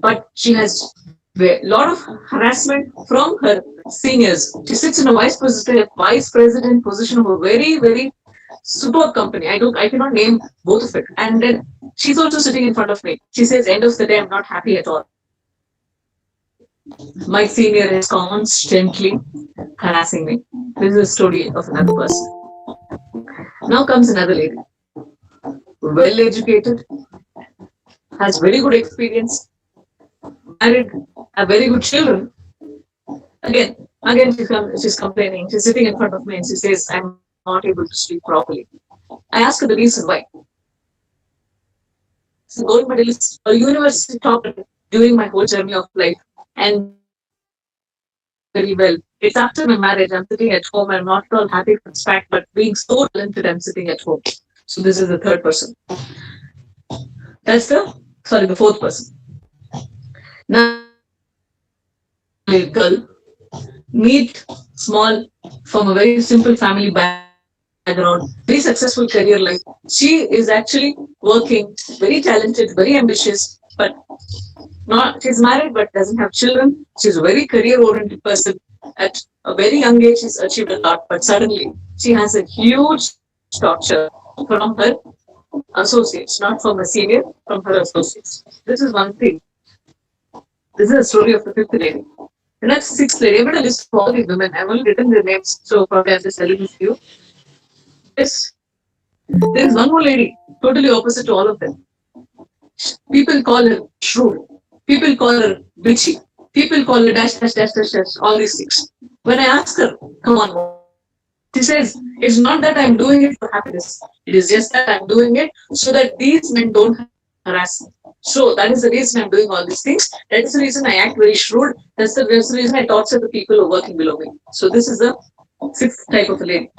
S2: but she has a lot of harassment from her seniors. She sits in a vice president position of a very, very superb company. I cannot name both of it. And then she's also sitting in front of me. She says, end of the day, I'm not happy at all. My senior is constantly harassing me. This is a story of another person. Now comes another lady, well educated, has very good experience, married, have very good children. Again, she's complaining. She's sitting in front of me and she says, I'm not able to sleep properly. I ask her the reason why. She's a gold medalist, a university topper during my whole journey of life, and very well. It's after my marriage, I'm sitting at home, I'm not at all happy with this fact, but being so talented, I'm sitting at home. So this is the third person. That's the fourth person. Now, a girl, neat, small, from a very simple family background, very successful career life. She is actually working, very talented, very ambitious, but she's married but doesn't have children. She's a very career-oriented person. At a very young age, she's achieved a lot, but suddenly she has a huge torture from her associates, not from a senior, from her associates. This is one thing. This is a story of the fifth lady. The next sixth lady, I'm going to list all these women. I've only written their names, so probably I'm just telling this to you. Yes. There is one more lady, totally opposite to all of them. People call her shrewd. People call her bitchy. People call her dash, all these things. When I ask her, come on, she says, it's not that I'm doing it for happiness. It is just that I'm doing it so that these men don't harass me. So that is the reason I'm doing all these things. That is the reason I act very shrewd. That's the reason I torture the people who are working below me. So this is the sixth type of a lady.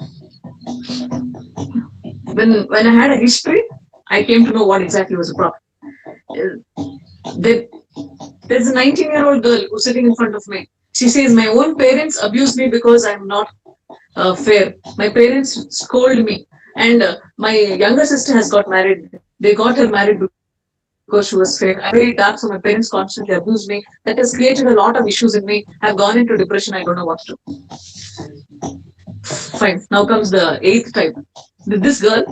S2: When I had a history, I came to know what exactly was the problem. There's a 19-year-old girl who's sitting in front of me. She says, my own parents abuse me because I'm not fair. My parents scold me. And my younger sister has got married. They got her married because she was fair. I'm very dark, so my parents constantly abuse me. That has created a lot of issues in me. I've gone into depression. I don't know what to do. Fine. Now comes the eighth type. This girl,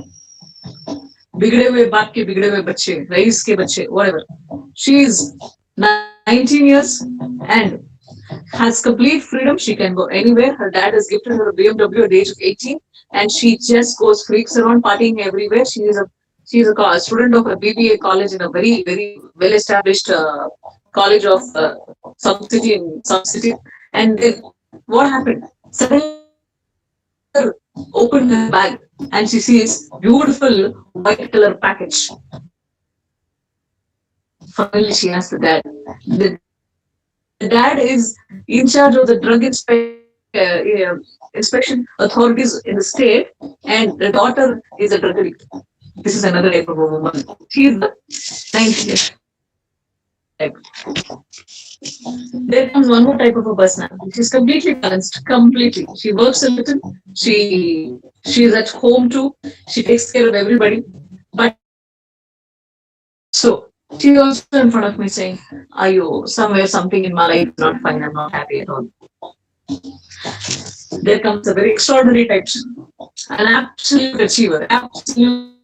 S2: बिगड़े हुए बाप के बिगड़े हुए बच्चे, rice के बच्चे, whatever. She is 19 years and has complete freedom. She can go anywhere. Her dad has gifted her a BMW at the age of 18, and she just goes freaks around partying everywhere. She is a student of a BBA college in a very, very well-established college of some city. And then what happened? Suddenly, opened her bag and she sees beautiful white color package. Finally, she asked the dad. The dad is in charge of the drug inspection authorities in the state, and the daughter is a drug addict. This is another type of a woman. She is the 90 years. There comes one more type of a personality. She's completely balanced, completely. She works a little. She is at home too. She takes care of everybody. But so she's also in front of me saying, "Are you somewhere something in my life is not fine? I'm not happy at all." There comes a very extraordinary type, an absolute achiever. Absolute.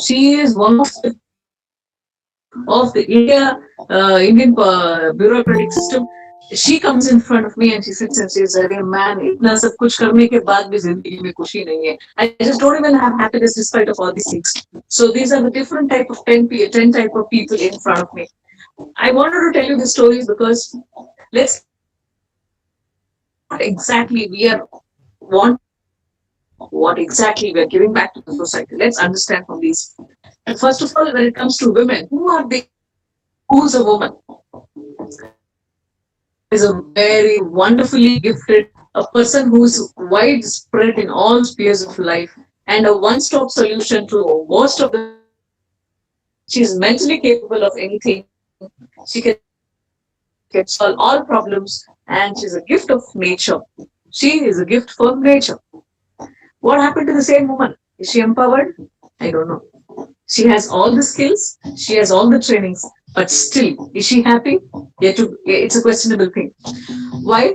S2: She is one of the Indian bureaucratic system. She comes in front of me and she sits and says, "Arey man, itna sab kuch karne ke baad bhi zindagi mein khushi nahi hai. I just don't even have happiness despite of all these things." So these are the different type of 10 type of people in front of me. I wanted to tell you the stories because let's what exactly we are giving back to the society. Let's understand from these. And first of all, when it comes to women, who are they? Who's a woman? Is a very wonderfully gifted, a person who's widespread in all spheres of life and a one-stop solution to most of the. She's mentally capable of anything. She can solve all problems, and she's a gift of nature. She is a gift from nature. What happened to the same woman? Is she empowered? I don't know. She has all the skills, she has all the trainings, but still, is she happy? It's a questionable thing. Why?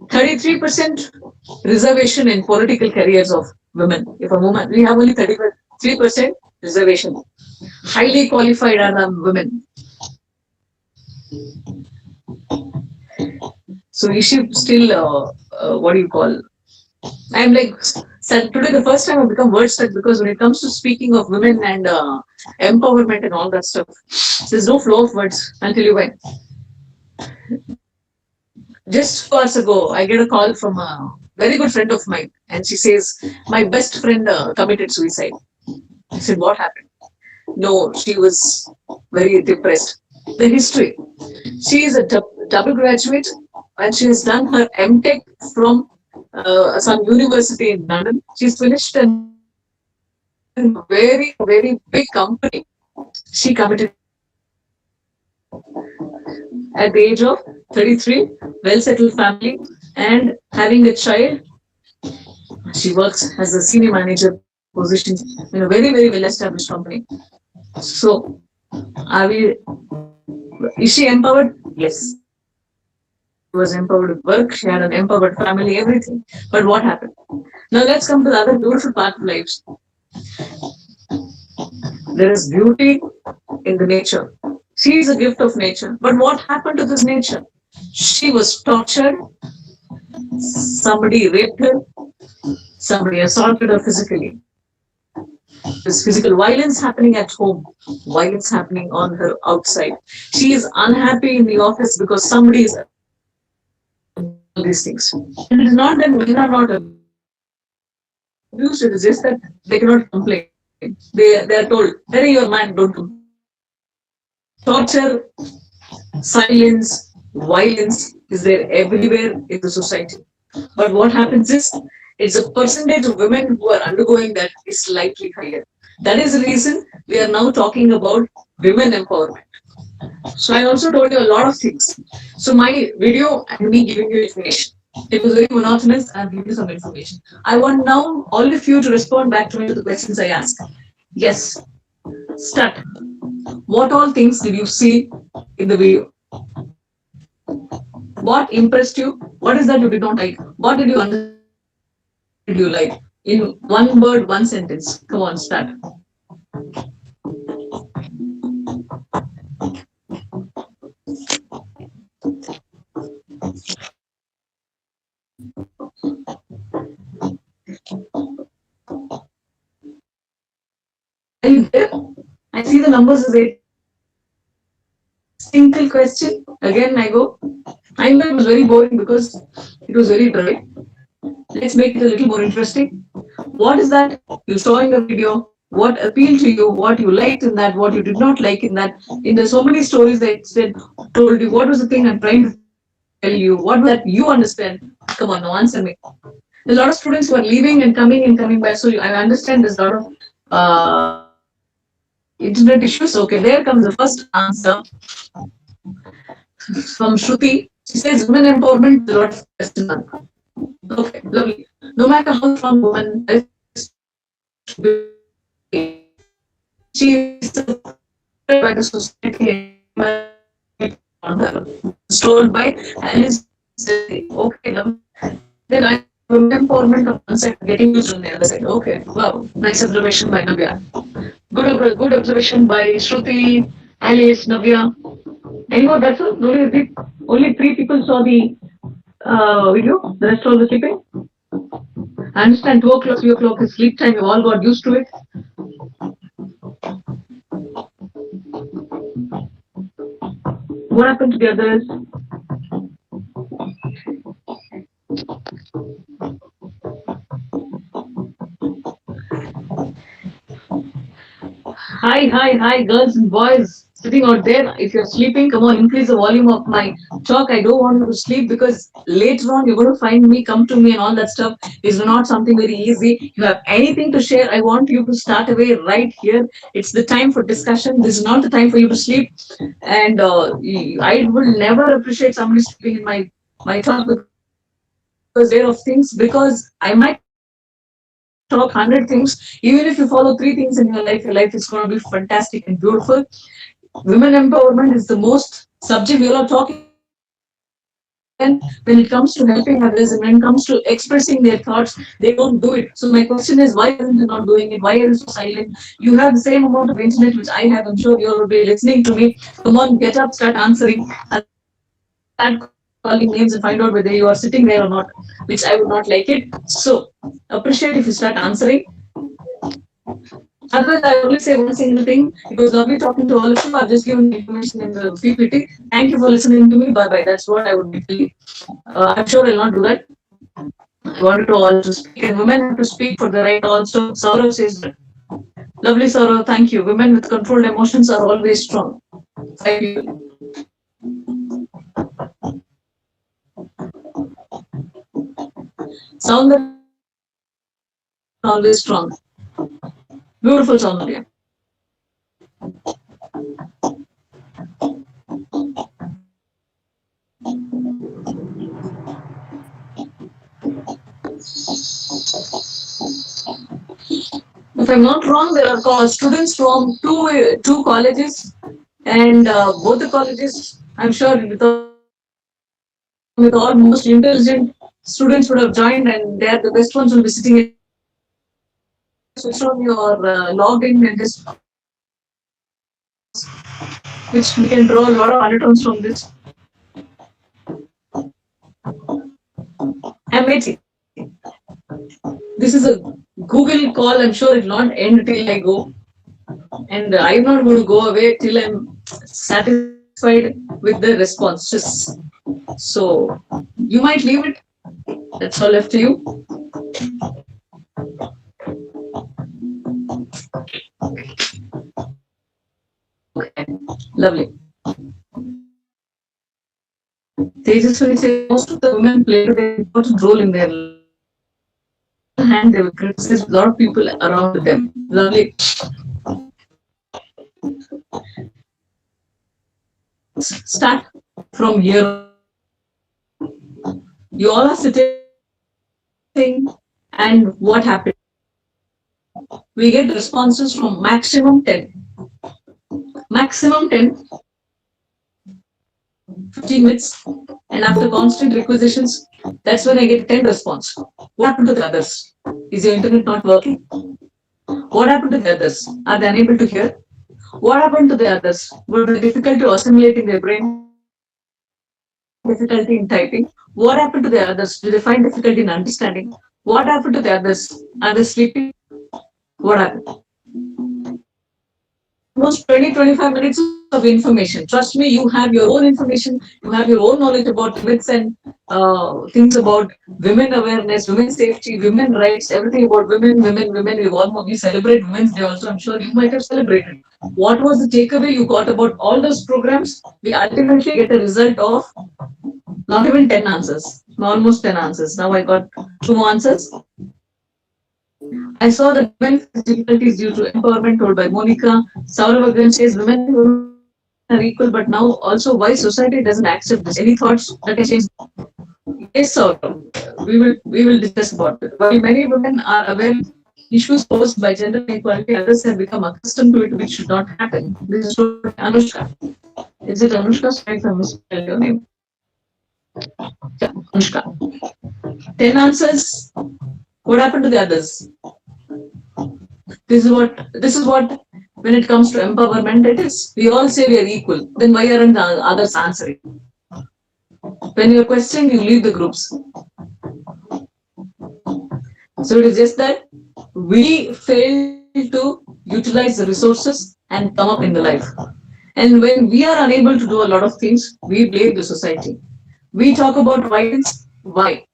S2: 33% reservation in political careers of women. If a woman, we have only 33% reservation. Highly qualified are the women. So is she still, what do you call? I'm like, today the first time I've become word stuck because when it comes to speaking of women and empowerment and all that stuff, there's no flow of words. I'll tell you why. Just 2 hours ago, I get a call from a very good friend of mine, and she says, my best friend committed suicide. I said, what happened? No, she was very depressed. The history. She is a double graduate, and she has done her MTech from some university in London. She's finished a very, very big company. She committed at the age of 33, well-settled family, and having a child. She works as a senior manager position in a very, very well-established company. So, is she empowered? Yes. She was empowered with work, she had an empowered family, everything. But what happened? Now let's come to the other beautiful part of life. There is beauty in the nature. She is a gift of nature. But what happened to this nature? She was tortured, somebody raped her, somebody assaulted her physically. There's physical violence happening at home, violence happening on her outside. She is unhappy in the office because somebody is these things. And it is not that women are not abused, it is just that they cannot complain. They are told, hey, you're man, don't complain. Torture, silence, violence is there everywhere in the society. But what happens is, it's a percentage of women who are undergoing that is slightly higher. That is the reason we are now talking about women empowerment. So I also told you a lot of things. So my video and me giving you information, it was very monotonous. I've given you some information. I want now all of you to respond back to me to the questions I ask. Yes. Start. What all things did you see in the video? What impressed you? What is that you did not like? What did you understand? Did you like? In one word, one sentence. Come on, start. Are you there? I see the numbers is 8. Single question. Again, I go. I know it was very boring because it was very dry. Let's make it a little more interesting. What is that you saw in the video? What appealed to you? What you liked in that? What you did not like in that? In the so many stories that said, told you, what was the thing I'm trying to tell you? What was that you understand? Come on, now answer me. There's a lot of students who are leaving and coming back. So I understand there's a lot of internet issues. Okay, there comes the first answer from Shruti. She says women empowerment is a lot of question. Okay, lovely. No matter how strong woman is, she is by the society told by Alice. Okay, then I empowerment on one side, getting used on the other side. Okay, wow, nice observation by Navya. Good observation by Shruti, Alice, Navya. Anyone? That's all. Only 3 people saw the video. The rest all were sleeping. I understand 2 o'clock, 3 o'clock is sleep time. You've all got used to it. What happened to the others? Hi, girls and boys sitting out there. If you're sleeping, come on, increase the volume of my talk. I don't want you to sleep because later on you're going to find me, come to me, and all that stuff is not something very easy. You have anything to share, I want you to start away right here. It's the time for discussion. This is not the time for you to sleep. And I will never appreciate somebody sleeping in my talk because there of things, because I might talk 100 things. Even if you follow 3 things in your life is going to be fantastic and beautiful. Women empowerment is the most subject we are talking. When it comes to helping others and when it comes to expressing their thoughts, they don't do it. So my question is, why aren't you not doing it? Why are you so silent? You have the same amount of internet which I have. I'm sure you'll be listening to me. Come on, get up, start answering. Start calling names and find out whether you are sitting there or not, which I would not like it. So appreciate if you start answering. Otherwise, I only say one single thing. It was lovely talking to all of you. I've just given information in the PPT. Thank you for listening to me. Bye bye. That's what I would be telling. I'm sure I'll not do that. I wanted to all to speak, and women have to speak for the right also. Saurav says that. Lovely, Saurav. Thank you. Women with controlled emotions are always strong. Thank you. Sound always strong. Beautiful Soundarya. If I'm not wrong, there are students from two colleges, and both the colleges, I'm sure, with all most intelligent students would have joined, and they're the best ones will be sitting. Switch on your login and just, which we can draw a lot of undertones from this. I'm waiting. This is a Google call. I'm sure it will not end till I go. And I'm not going to go away till I'm satisfied with the responses. So you might leave it. That's all left to you. Okay. Lovely. Tejaswini says most of the women play an important role in their life. And they will criticize a lot of people around them. Lovely. Start from here. You all are sitting, and what happened? We get responses from maximum 10. Maximum 10. 15 minutes, and after constant requisitions, that's when I get 10 response. What happened to the others? Is your internet not working? What happened to the others? Are they unable to hear? What happened to the others? Were they difficulty assimilating their brain? Difficulty in typing? What happened to the others? Do they find difficulty in understanding? What happened to the others? Are they sleeping? What happened? Almost 20-25 minutes of information. Trust me, you have your own information, you have your own knowledge about myths and things about women awareness, women safety, women rights, everything about women. We celebrate Women's Day also. I'm sure you might have celebrated. What was the takeaway you got about all those programs? We ultimately get a result of not even 10 answers, almost 10 answers. Now I got 2 answers. I saw that women face difficulties due to empowerment told by Monica. Saurav again says women are equal, but now also why society doesn't accept this. Any thoughts that can change? Yes, Saurav. We will discuss about it. While many women are aware of issues posed by gender inequality, others have become accustomed to it, which should not happen. This is Anushka. Is it Anushka? Sorry if I misspelled your name. Yeah, Anushka. 10 answers. What happened to the others? This is what when it comes to empowerment, it is. We all say we are equal. Then why aren't the others answering? When you're questioning, you leave the groups. So it is just that we fail to utilize the resources and come up in the life. And when we are unable to do a lot of things, we blame the society. We talk about violence. Why?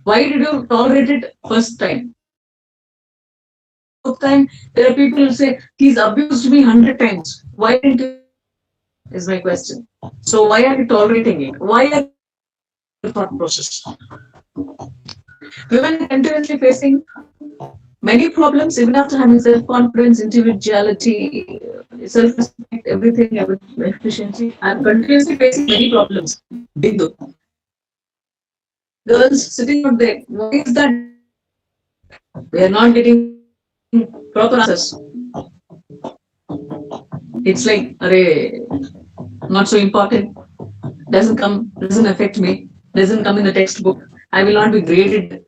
S2: Why did you tolerate it first time? Time, there are people who say, he's abused me 100 times. Why didn't you? Is my question. So why are you tolerating it? Why are you thought process? Women are continuously facing many problems, even after having self-confidence, individuality, self-respect, everything, efficiency, are continuously facing many problems. Bindu. Girls sitting out there, why is that? They are not getting proper answers. It's like, array, not so important, doesn't affect me, doesn't come in the textbook. I will not be graded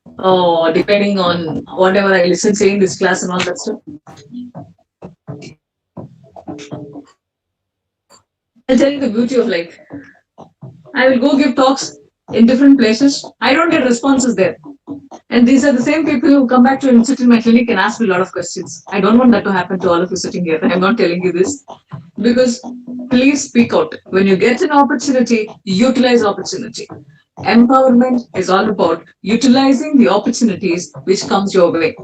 S2: depending on whatever I listen say in this class and all that stuff. I'll tell you the beauty of life. I will go give talks in different places. I don't get responses there. And these are the same people who come back to and sit in my clinic and ask me a lot of questions. I don't want that to happen to all of you sitting here. I'm not telling you this because please speak out. When you get an opportunity, utilize opportunity. Empowerment is all about utilizing the opportunities which comes your way.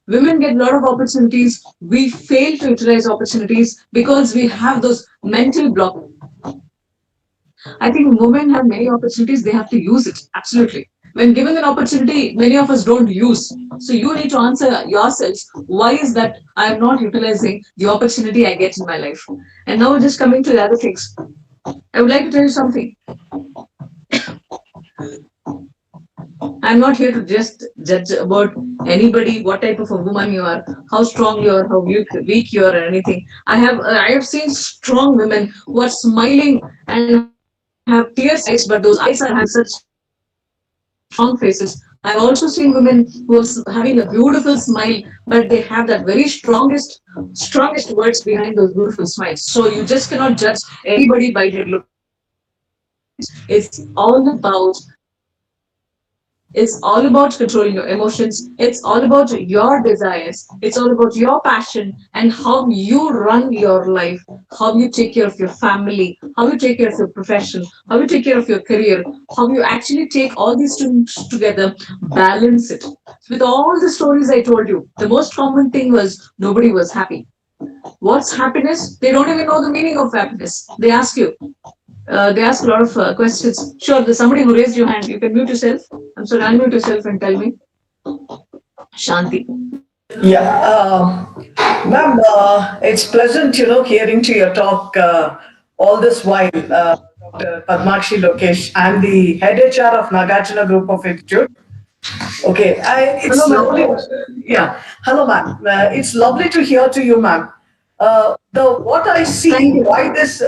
S2: Women get a lot of opportunities. We fail to utilize opportunities because we have those mental blocks. I think women have many opportunities, they have to use it. Absolutely. When given an opportunity, many of us don't use. So you need to answer yourselves, why is that I am not utilizing the opportunity I get in my life? And now just coming to the other things. I would like to tell you something. I'm not here to just judge about anybody, what type of a woman you are, how strong you are, how weak you are, or anything. I have seen strong women who are smiling and have tears eyes, but those eyes are having such strong faces. I've also seen women who are having a beautiful smile, but they have that very strongest words behind those beautiful smiles. So you just cannot judge anybody by their look. It's all about controlling your emotions. It's all about your desires. It's all about your passion and how you run your life, how you take care of your family, how you take care of your profession, how you take care of your career, how you actually take all these things together, balance it. With all the stories I told you, the most common thing was nobody was happy. What's happiness? They don't even know the meaning of happiness. They ask you. They ask a lot of questions. Sure, there's somebody who raised your hand. You can mute yourself. I'm sorry, unmute yourself and tell me. Shanti.
S5: Yeah, ma'am, it's pleasant, hearing to your talk all this while. Dr. Padmakshi Lokesh, I'm the head HR of Nargarjuna Group of Institute. Okay, it's
S2: Hello,
S5: lovely. Yeah, hello, ma'am. It's lovely to hear to you, ma'am. What I see, why this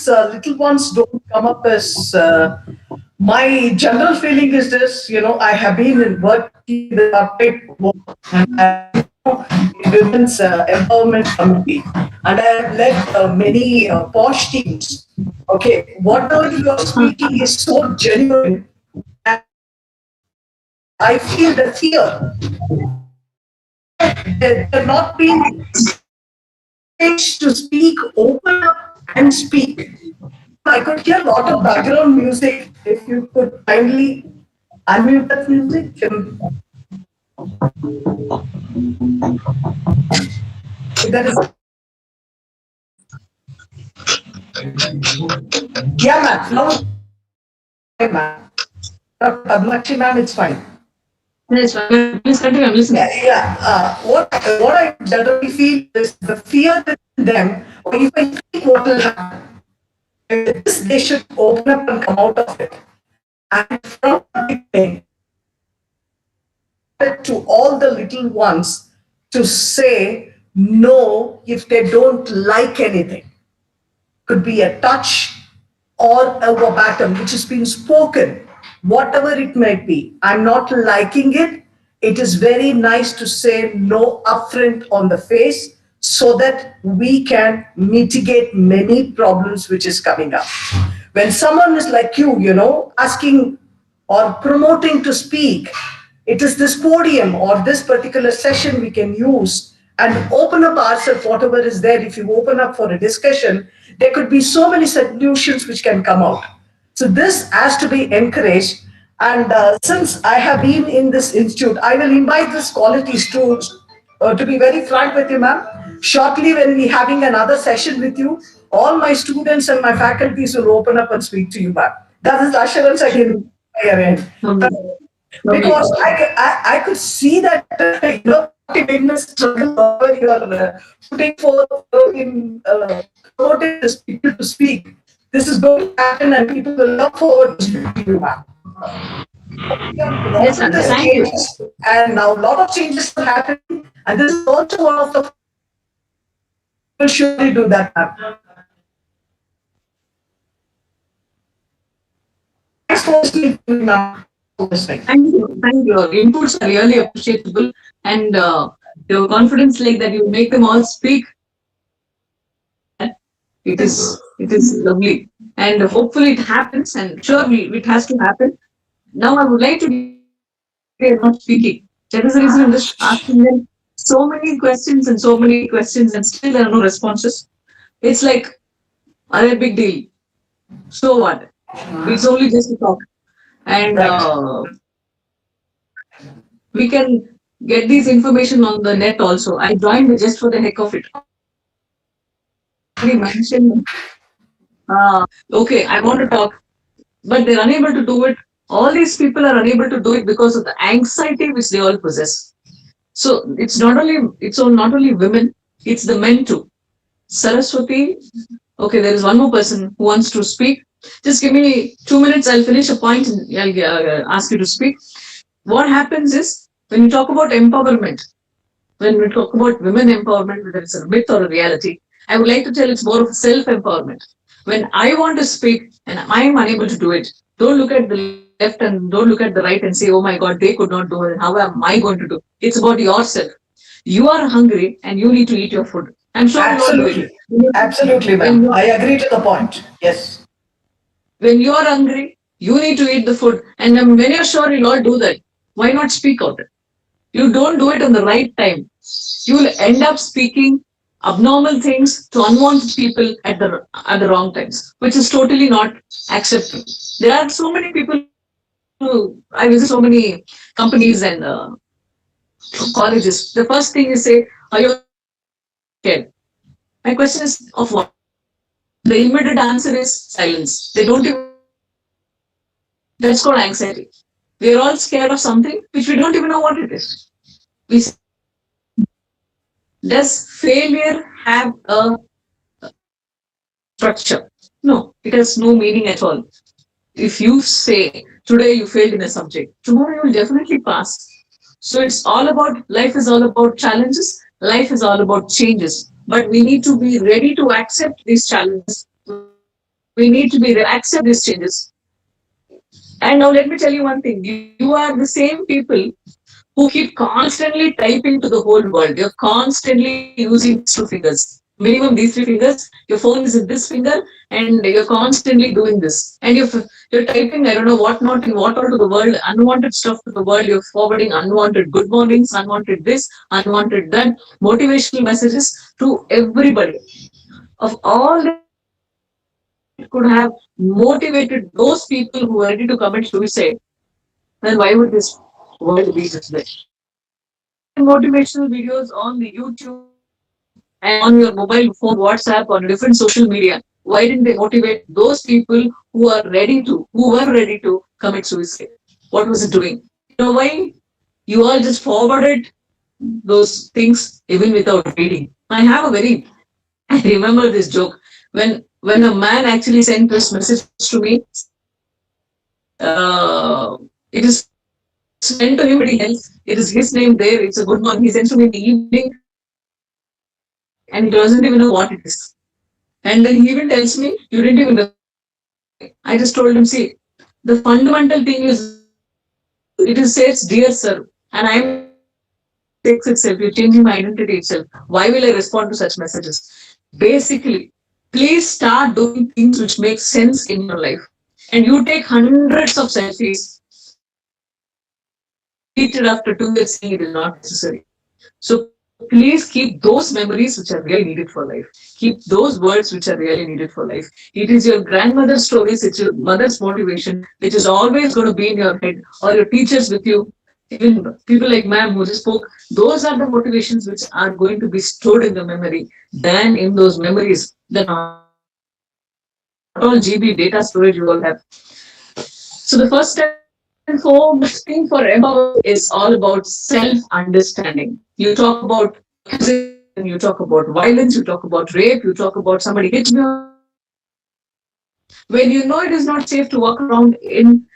S5: little ones don't come up as my general feeling is this. I have been in working with a big women's empowerment committee, and I have led many posh teams. Okay, whatever you are speaking is so genuine. I feel the fear. They're not being encouraged to speak, open up and speak. I could hear a lot of background music. If you could kindly unmute that music. That is. Yeah, ma'am. No, ma'am. Padmakshi, ma'am, it's fine.
S2: Yes, please continue. I'm listening.
S5: What I generally feel is the fear in them. If I think what will happen, they should open up and come out of it. And from the beginning, to all the little ones to say no if they don't like anything. Could be a touch or a verbatim which has been spoken, whatever it might be. I'm not liking it. It is very nice to say no upfront on the face so that we can mitigate many problems which is coming up. When someone is like you, asking or promoting to speak, it is this podium or this particular session we can use and open up ourselves, whatever is there. If you open up for a discussion, there could be so many solutions which can come out. So this has to be encouraged. And since I have been in this institute, I will invite these qualities to be very frank with you, ma'am. Shortly, when we're having another session with you, all my students and my faculties will open up and speak to you, ma'am. That is the assurance I can because I could see that struggle over your putting forth in promoting this people to speak. This is going to happen, and people will look forward to speaking to you, ma'am.
S2: Yes, sir. Thank you.
S5: And now a lot of changes are happening, and this is also one of the will surely do that. Thanks for listening to me, ma'am. Listening.
S2: Thank you. Thank you. Your inputs are really appreciable, and your confidence, like that, you make them all speak. It is lovely, and hopefully it happens. And surely it has to happen. Now I would like to. They are not speaking. That is the reason I'm just asking them so many questions and so many questions, and still there are no responses. It's like a big deal. So what? It's only just a talk, and we can get this information on the net also. I joined just for the heck of it. We mentioned, okay, I want to talk, but they're unable to do it. All these people are unable to do it because of the anxiety which they all possess. So it's not only women, it's the men too. Saraswati, okay, there is one more person who wants to speak. Just give me 2 minutes, I'll finish a point and I'll ask you to speak. What happens is, when you talk about empowerment, when we talk about women empowerment, whether it's a myth or a reality, I would like to tell it's more of self-empowerment. When I want to speak and I am unable to do it, don't look at the left and don't look at the right and say, oh my God, they could not do it. How am I going to do? It's about yourself. You are hungry and you need to eat your food. I'm sure
S5: absolutely. Absolutely, ma'am. I agree to the point. Yes.
S2: When you are hungry, you need to eat the food. And when you're sure you'll all do that, why not speak out? You don't do it on the right time. You will end up speaking abnormal things to unwanted people at the wrong times, which is totally not acceptable. There are so many people who I visit so many companies and colleges. The first thing is say, are you scared? My question is, of what? The immediate answer is silence. They don't even. That's called anxiety. We are all scared of something which we don't even know what it is. Does failure have a structure? No, it has no meaning at all. If you say today you failed in a subject, tomorrow you will definitely pass. So it's all about, life is all about challenges, life is all about changes. But we need to be ready to accept these challenges. We need to accept these changes. And now let me tell you one thing. You are the same people who keep constantly typing to the whole world. You're constantly using these 2 fingers. Minimum these 3 fingers. Your phone is in this finger and you're constantly doing this. And you're typing, I don't know what not and what all to the world, unwanted stuff to the world. You're forwarding unwanted good mornings, unwanted this, unwanted that, motivational messages to everybody. Of all that could have motivated those people who are ready to commit suicide, then why would this world be this way? Motivational videos on the YouTube and on your mobile phone, WhatsApp, or different social media. Why didn't they motivate those people who were ready to commit suicide? What was it doing? You know why? You all just forwarded those things even without reading. I remember this joke. When a man actually sent this message to me, it is sent to anybody else. It is his name there. It's a good morning. He sends to me in the evening and he doesn't even know what it is. And then he even tells me, you didn't even know. I just told him, see, the fundamental thing is, it says, dear sir, and I'm takes itself, you're changing my identity itself. Why will I respond to such messages? Basically, please start doing things which make sense in your life. And you take hundreds of selfies. Repeated after 2 years saying it is not necessary. So please keep those memories which are really needed for life. Keep those words which are really needed for life. It is your grandmother's stories, it's your mother's motivation, which is always going to be in your head, or your teachers with you. Even people like ma'am who just spoke, those are the motivations which are going to be stored in the memory. Then in those memories, then all GB data storage you all have. So the first step for empowerment is all about self-understanding. You talk about you talk about violence, you talk about rape, you talk about somebody hits you. When you know it is not safe to walk around in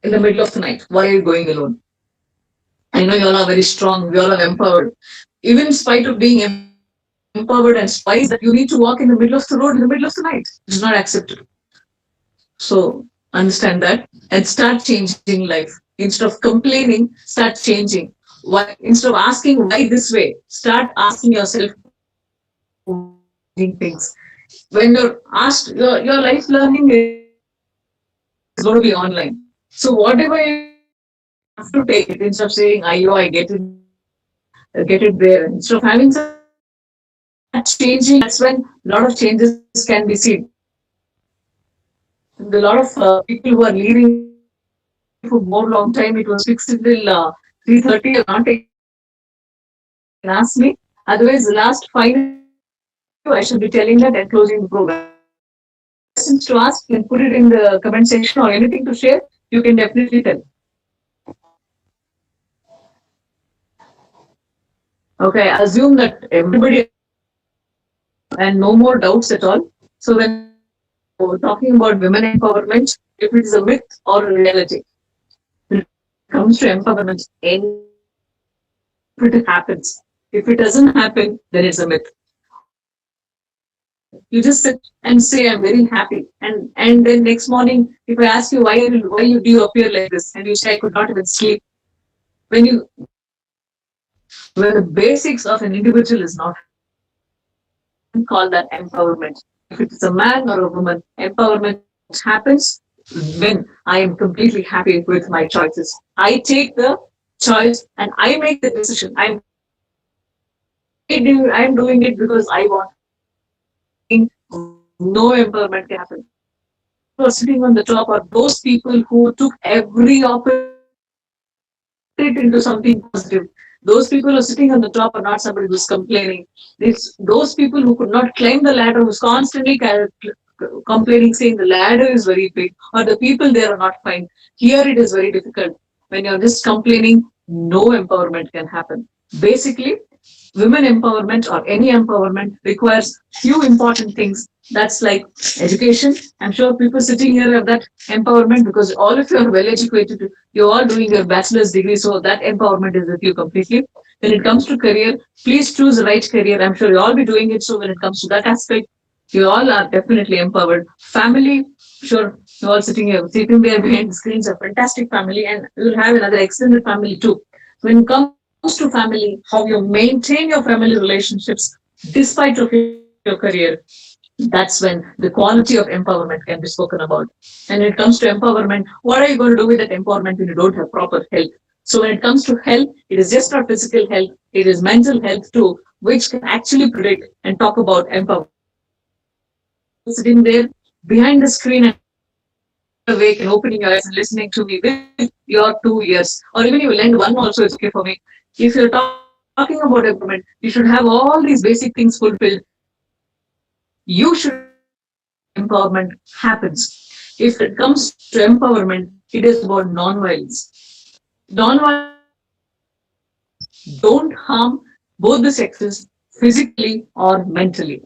S2: the middle of the night, why are you going alone? I know you all are very strong. We all are empowered. Even in spite of being empowered and spies, that you need to walk in the middle of the road in the middle of the night. It's not acceptable. So understand that and start changing life. Instead of complaining, start changing. Why? Instead of asking why this way, start asking yourself things. When you're asked, your life learning is going to be online. So whatever you have to take it instead of saying, I get it there. Instead of having some changing, that's when a lot of changes can be seen. And a lot of people who are leading for more long time, it was fixed till 3:30. Not ask me. Otherwise, the last 5 I should be telling that and closing the program. Questions to ask, you can put it in the comment section or anything to share, you can definitely tell. Okay, I assume that everybody and no more doubts at all. So when we're talking about women empowerment, if it is a myth or a reality, when it comes to empowerment, if it happens. If it doesn't happen, then it's a myth. You just sit and say, I'm very happy. And then next morning, if I ask you why you do appear like this, and you say, I could not even sleep. When the basics of an individual is not, call that empowerment. If it's a man or a woman, empowerment happens when I am completely happy with my choices. I take the choice and I make the decision. I'm doing it because I want. No empowerment can happen. Who are sitting on the top are those people who took every opportunity into something positive. Those people who are sitting on the top are not somebody who's complaining. It's those people who could not climb the ladder, who's constantly complaining, saying the ladder is very big, or the people there are not fine. Here it is very difficult. When you're just complaining, no empowerment can happen. Basically, women empowerment or any empowerment requires few important things. That's like education. I'm sure people sitting here have that empowerment because all of you are well educated. You're all doing your bachelor's degree, so that empowerment is with you completely. When it comes to career, please choose the right career. I'm sure you'll all be doing it. So when it comes to that aspect, you all are definitely empowered. Family, sure, you're all sitting there behind the screens, a fantastic family, and you'll have another extended family too. When it comes to family, how you maintain your family relationships despite of your career, that's when the quality of empowerment can be spoken about. And when it comes to empowerment, what are you going to do with that empowerment when you don't have proper health? So when it comes to health, it is just not physical health, it is mental health too, which can actually predict and talk about empowerment. Sitting there behind the screen and awake and opening your eyes and listening to me with your 2 years, or even you lend one also is okay for me. If you're talking about empowerment, you should have all these basic things fulfilled. You should empowerment happens. If it comes to empowerment, it is about non-violence. Non-violence don't harm both the sexes physically or mentally.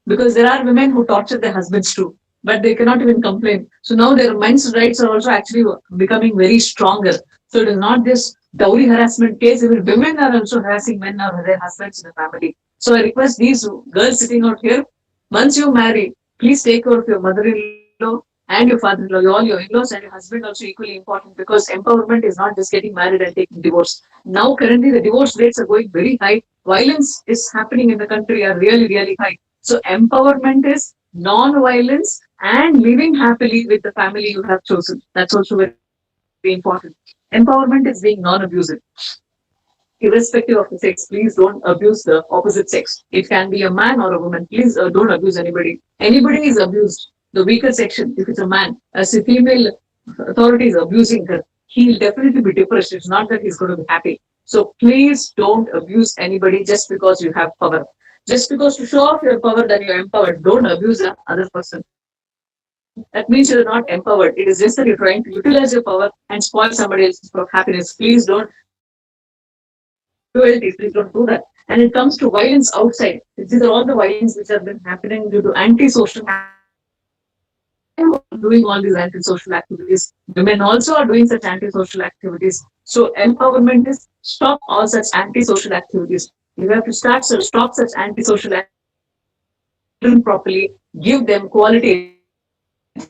S2: Because there are women who torture their husbands too, but they cannot even complain. So now their men's rights are also actually becoming very stronger. So it is not this dowry harassment case. Even women are also harassing men or their husbands in the family. So I request these girls sitting out here, once you marry, please take care of your mother-in-law and your father-in-law, all your in-laws and your husband also equally important, because empowerment is not just getting married and taking divorce. Now currently the divorce rates are going very high. Violence is happening in the country are really, really high. So empowerment is non-violence and living happily with the family you have chosen. That's also very, very important. Empowerment is being non-abusive. Irrespective of the sex, please don't abuse the opposite sex. It can be a man or a woman. Please don't abuse anybody. Anybody is abused. The weaker section, if it's a man, as a female authority is abusing her, he'll definitely be depressed. It's not that he's going to be happy. So please don't abuse anybody just because you have power. Just because to show off your power that you're empowered, don't abuse the other person. That means you're not empowered. It is just that you're trying to utilize your power and spoil somebody else's happiness. Please don't. Please don't do that. And it comes to violence outside. These are all the violence which have been happening due to anti-social doing all these anti-social activities. Women also are doing such anti-social activities. So empowerment is stop all such antisocial activities. You have to stop such antisocial activities properly, give them quality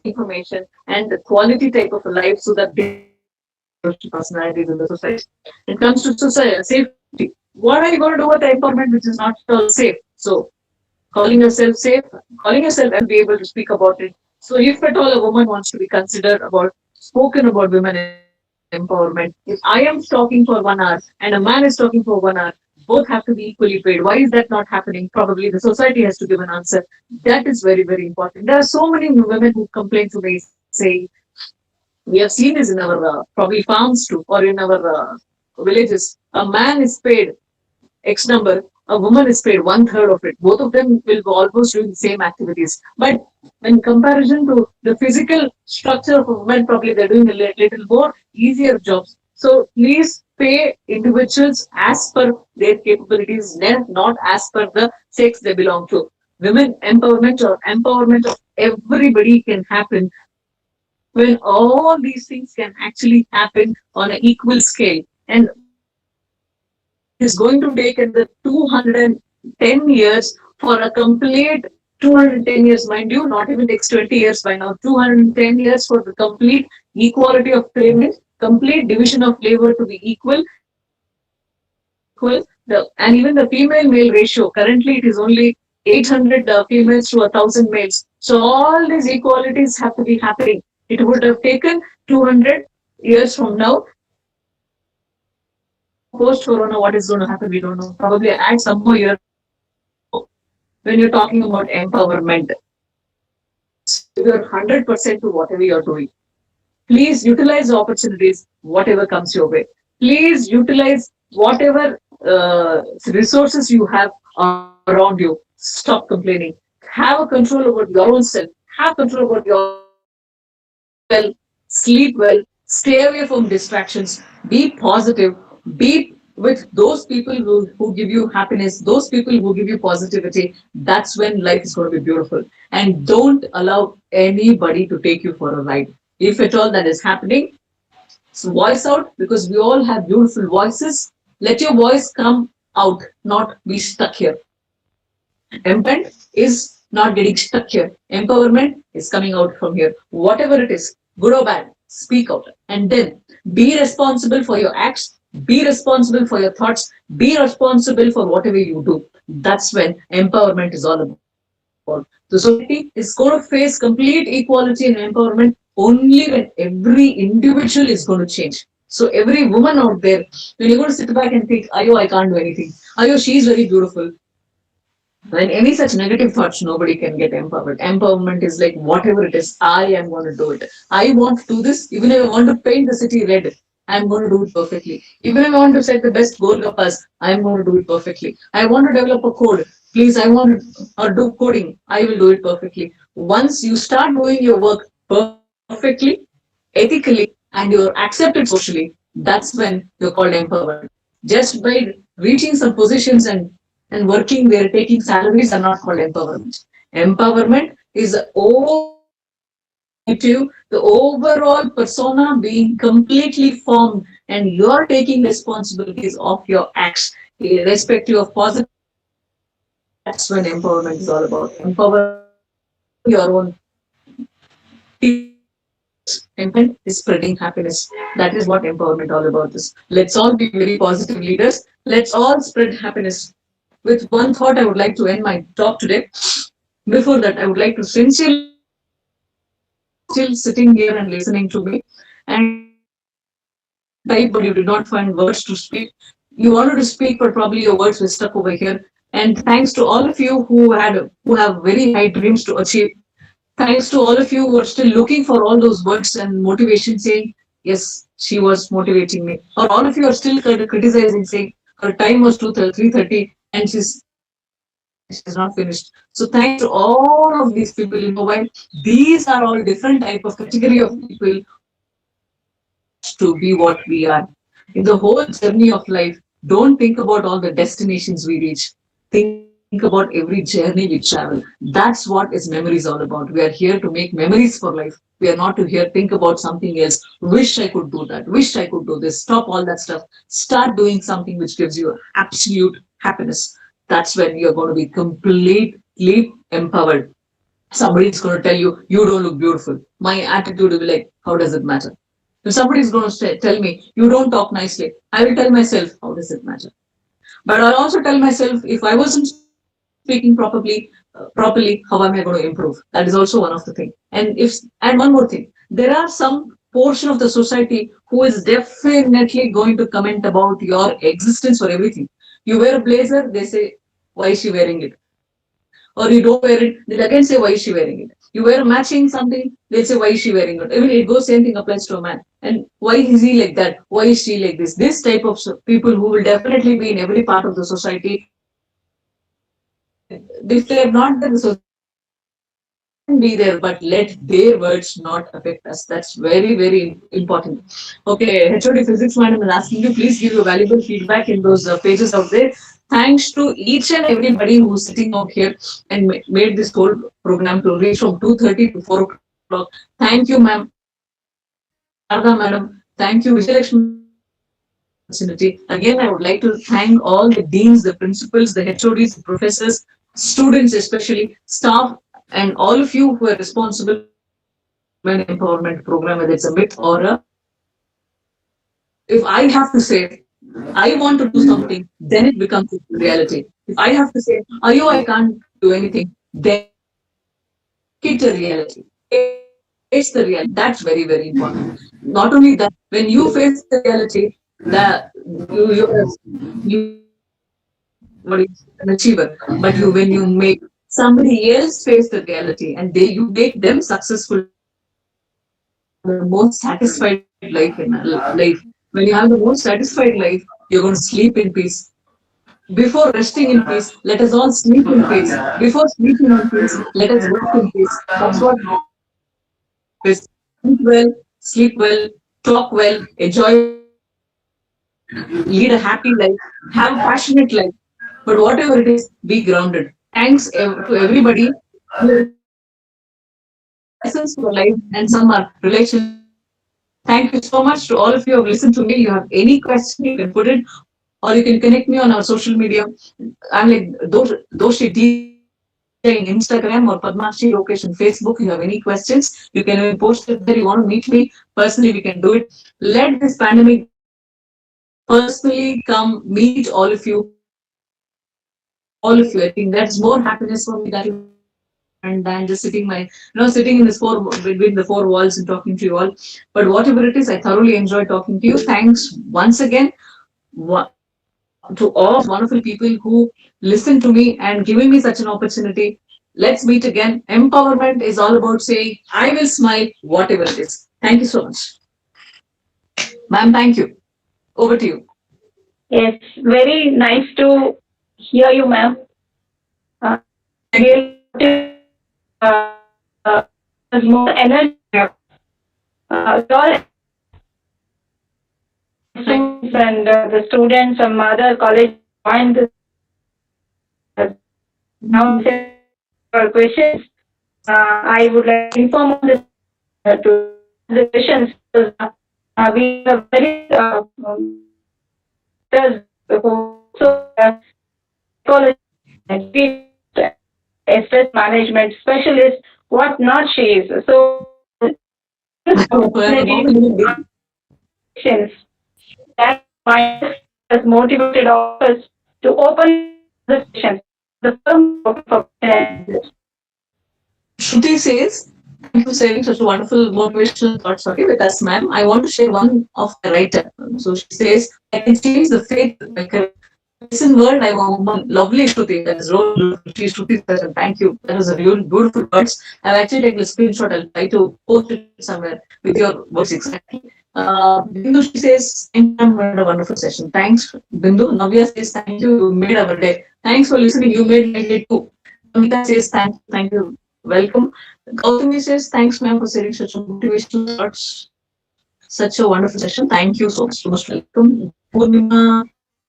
S2: information and the quality type of a life so that they personalities in the society. When it comes to society, safety, what are you going to do with the empowerment which is not at all safe? So calling yourself safe, calling yourself and be able to speak about it. So if at all a woman wants to be considered about, spoken about women empowerment, if I am talking for 1 hour and a man is talking for 1 hour, both have to be equally paid. Why is that not happening? Probably the society has to give an answer. That is very, very important. There are so many women who complain to me saying, we have seen this in our probably farms too, or in our villages. A man is paid X number, a woman is paid one-third of it. Both of them will go almost doing the same activities. But in comparison to the physical structure of a woman, probably they're doing a little more easier jobs. So please pay individuals as per their capabilities, not as per the sex they belong to. Women empowerment or empowerment of everybody can happen when all these things can actually happen on an equal scale. And is going to take another 210 years for a complete 210 years, mind you, not even next 20 years by now, 210 years for the complete equality of payment, complete division of labor to be equal, and even the female male ratio, currently it is only 800 females to 1,000 males. So all these equalities have to be happening. It would have taken 200 years from now. Post Corona, what is going to happen? We don't know. Probably add some more years when you're talking about empowerment. You're 100% to whatever you're doing. Please utilize opportunities, whatever comes your way. Please utilize whatever resources you have around you. Stop complaining. Have a control over your own self. Have control over your well, sleep well, stay away from distractions, be positive, be with those people who give you happiness, those people who give you positivity. That's when life is going to be beautiful. And don't allow anybody to take you for a ride. If at all that is happening, so voice out, because we all have beautiful voices. Let your voice come out, not be stuck here. Empowerment is not getting stuck here. Empowerment is coming out from here. Whatever it is, good or bad, speak out. And then be responsible for your acts, be responsible for your thoughts, be responsible for whatever you do. That's when empowerment is all about. The society is going to face complete equality and empowerment only when every individual is going to change. So every woman out there, when you're going to sit back and think, ayo, I can't do anything. Ayo, she's very beautiful. When any such negative thoughts, nobody can get empowered. Empowerment is like whatever it is, I am going to do it. I want to do this, even if I want to paint the city red, I'm going to do it perfectly. Even if I want to set the best Golgappas, I'm going to do it perfectly. I want to develop a code. Please, I want to do coding. I will do it perfectly. Once you start doing your work perfectly, ethically, and you're accepted socially, that's when you're called empowered. Just by reaching some positions and working there, taking salaries are not called empowerment. Empowerment is the overall persona being completely formed, and you're taking responsibilities of your acts, irrespective of positive. That's when empowerment is all about. Empower your own. Empowerment is spreading happiness. That is what empowerment all about is. Let's all be very positive leaders. Let's all spread happiness. With one thought, I would like to end my talk today. Before that, I would like to sincerely still sitting here and listening to me, and type, but you did not find words to speak. You wanted to speak, but probably your words were stuck over here. And thanks to all of you who have very high dreams to achieve. Thanks to all of you who are still looking for all those words and motivation, saying, yes, she was motivating me. Or all of you are still criticizing, saying, her time was 3:30 and she's not finished. So thanks to all of these people, you know why? These are all different type of category of people to be what we are. In the whole journey of life, don't think about all the destinations we reach. Think think about every journey we travel. That's what is memories all about. We are here to make memories for life. We are not to here think about something else. Wish I could do that. Wish I could do this. Stop all that stuff. Start doing something which gives you absolute happiness. That's when you're going to be completely empowered. Somebody is going to tell you, you don't look beautiful. My attitude will be like, how does it matter? If somebody is going to tell me, you don't talk nicely, I will tell myself, how does it matter? But I'll also tell myself, if I wasn't speaking properly, how am I going to improve? That is also one of the things. And one more thing, there are some portion of the society who is definitely going to comment about your existence or everything. You wear a blazer, they say, why is she wearing it? Or you don't wear it, they'll again say, why is she wearing it? You wear matching something, they'll say, why is she wearing it? Even it goes, same thing applies to a man. And why is he like that? Why is she like this? This type of people who will definitely be in every part of the society. If they are not there, the society can be there, but let their words not affect us. That's very, very important. Okay, HOD Physics Madam is asking you, please give your valuable feedback in those pages out there. Thanks to each and everybody who's sitting out here and made this whole program to reach from 2:30 to 4 o'clock. Thank you, ma'am. Sharada madam. Thank you, Vijayalakshmi. Again, I would like to thank all the deans, the principals, the HODs, the professors, students, especially staff, and all of you who are responsible for an empowerment program, whether it's a myth or a. If I have to say, I want to do something, then it becomes a reality. If I have to say, Ayo, I can't do anything, then it's a reality. Face the reality. That's very, very important. Not only that, when you face the reality, that you what is an achiever, but when you make somebody else face the reality and you make them successful, the most satisfied life in life. When you have the most satisfied life, you're going to sleep in peace. Before resting in peace, let us all sleep in peace. Before sleeping in peace, let us work in peace. That's what is. Eat well, sleep well, talk well, enjoy, lead a happy life, have a passionate life. But whatever it is, be grounded. Thanks to everybody. Lessons for life and some are relations. Thank you so much to all of you who have listened to me. You have any question, you can put it, or you can connect me on our social media. I'm like Doshi D in Instagram or Padmakshi Lokesh on Facebook. You have any questions, you can even post it there. You want to meet me personally, we can do it. Let this pandemic personally come meet all of you. I think that's more happiness for me than just sitting in this between the four walls and talking to you all. But whatever it is, I thoroughly enjoy talking to you. Thanks once again to all wonderful people who listen to me and giving me such an opportunity. Let's meet again. Empowerment is all about saying, I will smile, whatever it is. Thank you so much. Ma'am, thank you. Over to you.
S3: Yes, very nice to hear you, ma'am. There's more energy. All and the students from other college joined this. Now, for questions, I would like to inform on this to the questions. We are very stress management specialist, what not she is. So that has motivated us to open the session. The firm for
S2: Shruti says, thank you for sharing such wonderful motivational thoughts with us, ma'am. I want to share one of the writer. So she says, I can change the fate of my career. Listen, word, I'm a woman. Lovely Shruti. That is Shruti. Thank you. That was a really beautiful words. I've actually taken a screenshot. I'll try to post it somewhere with your words exactly. Bindu, she says, I'm a wonderful session. Thanks, Bindu. Navya says, thank you. You made our day. Thanks for listening. You made my day too. Amita says, thank you. Welcome. Gautami says, thanks, ma'am, for sharing such a motivational thoughts. Such a wonderful session. Thank you so much. Most welcome. Purnima,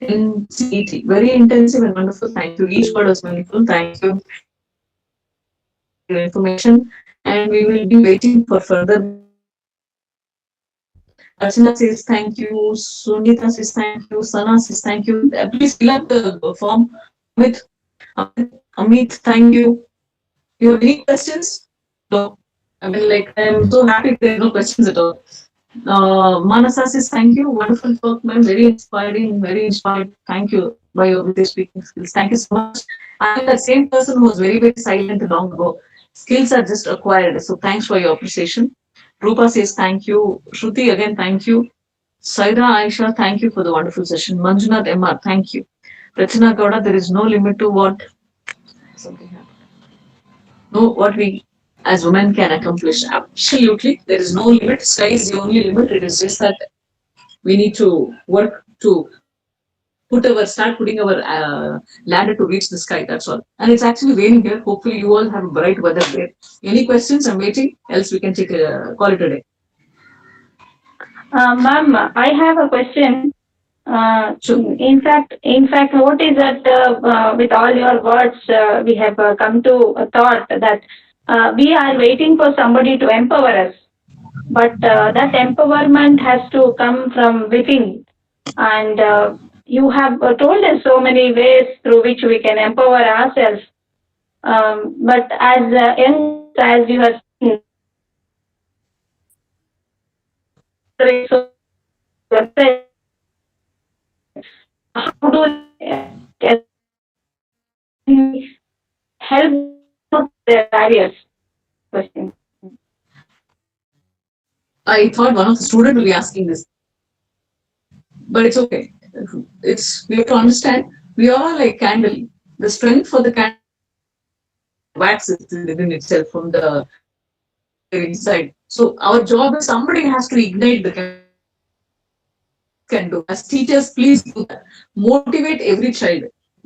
S2: NCET. Very intensive and wonderful. Thank you. Each word was meaningful. Thank you for your information. And we will be waiting for further. Archana says thank you. Sunita says thank you. Sana says thank you. Please fill up the form. Amit, Amit, thank you. You have any questions? No. I mean, like, I'm so happy there are no questions at all. Manasa says thank you. Wonderful talk, man. Very inspiring, very inspired. Thank you by your with your speaking skills. Thank you so much. I am the same person who was very, very silent long ago. Skills are just acquired. So thanks for your appreciation. Rupa says thank you. Shruti again, thank you. Saida Aisha, thank you for the wonderful session. Manjunath MR, thank you. Rachana Gowda, there is no limit to what something happened. No, what we as women can accomplish. Absolutely. There is no limit. Sky is the only limit. It is just that we need to work to start putting our ladder to reach the sky. That's all. And it's actually raining here. Hopefully, you all have bright weather there. Any questions? I'm waiting. Else, we can take a call it a day.
S3: Ma'am, I have a question.
S2: Sure.
S3: In fact, what is that with all your words, we have come to a thought that we are waiting for somebody to empower us. But that empowerment has to come from within. And you have told us so many ways through which we can empower ourselves. But as you have seen, how do help the barriers? Question.
S2: I thought one of the students will be asking this, but it's okay. It's we have to understand we are like candle. The strength for the candle wax is within itself from the inside. So our job is somebody has to ignite the candle. Can do as teachers. Please do that. Motivate every child.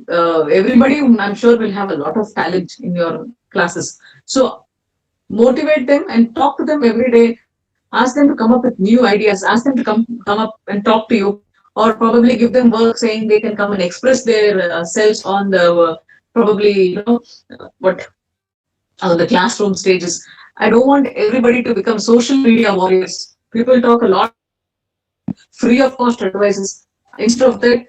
S2: Everybody, I'm sure, will have a lot of talent in your classes. So motivate them and talk to them every day. Ask them to come up with new ideas. Ask them to come up and talk to you, or probably give them work saying they can come and express their selves on the probably what the classroom stages. I don't want everybody to become social media warriors. People talk a lot free of cost advices. Instead of that,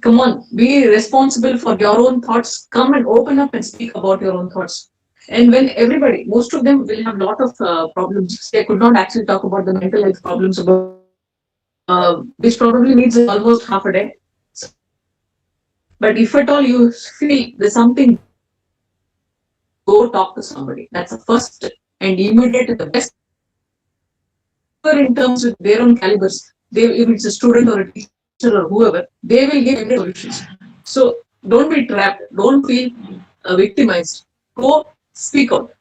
S2: come on, be responsible for your own thoughts. Come and open up and speak about your own thoughts. And when everybody, most of them will have a lot of problems. They could not actually talk about the mental health problems, which probably needs almost half a day. But if at all you feel there's something, go talk to somebody. That's the first step. And immediate the best in terms with their own calibers. If it's a student or a teacher or whoever, they will give solutions. So don't be trapped. Don't feel victimized. Go speak out.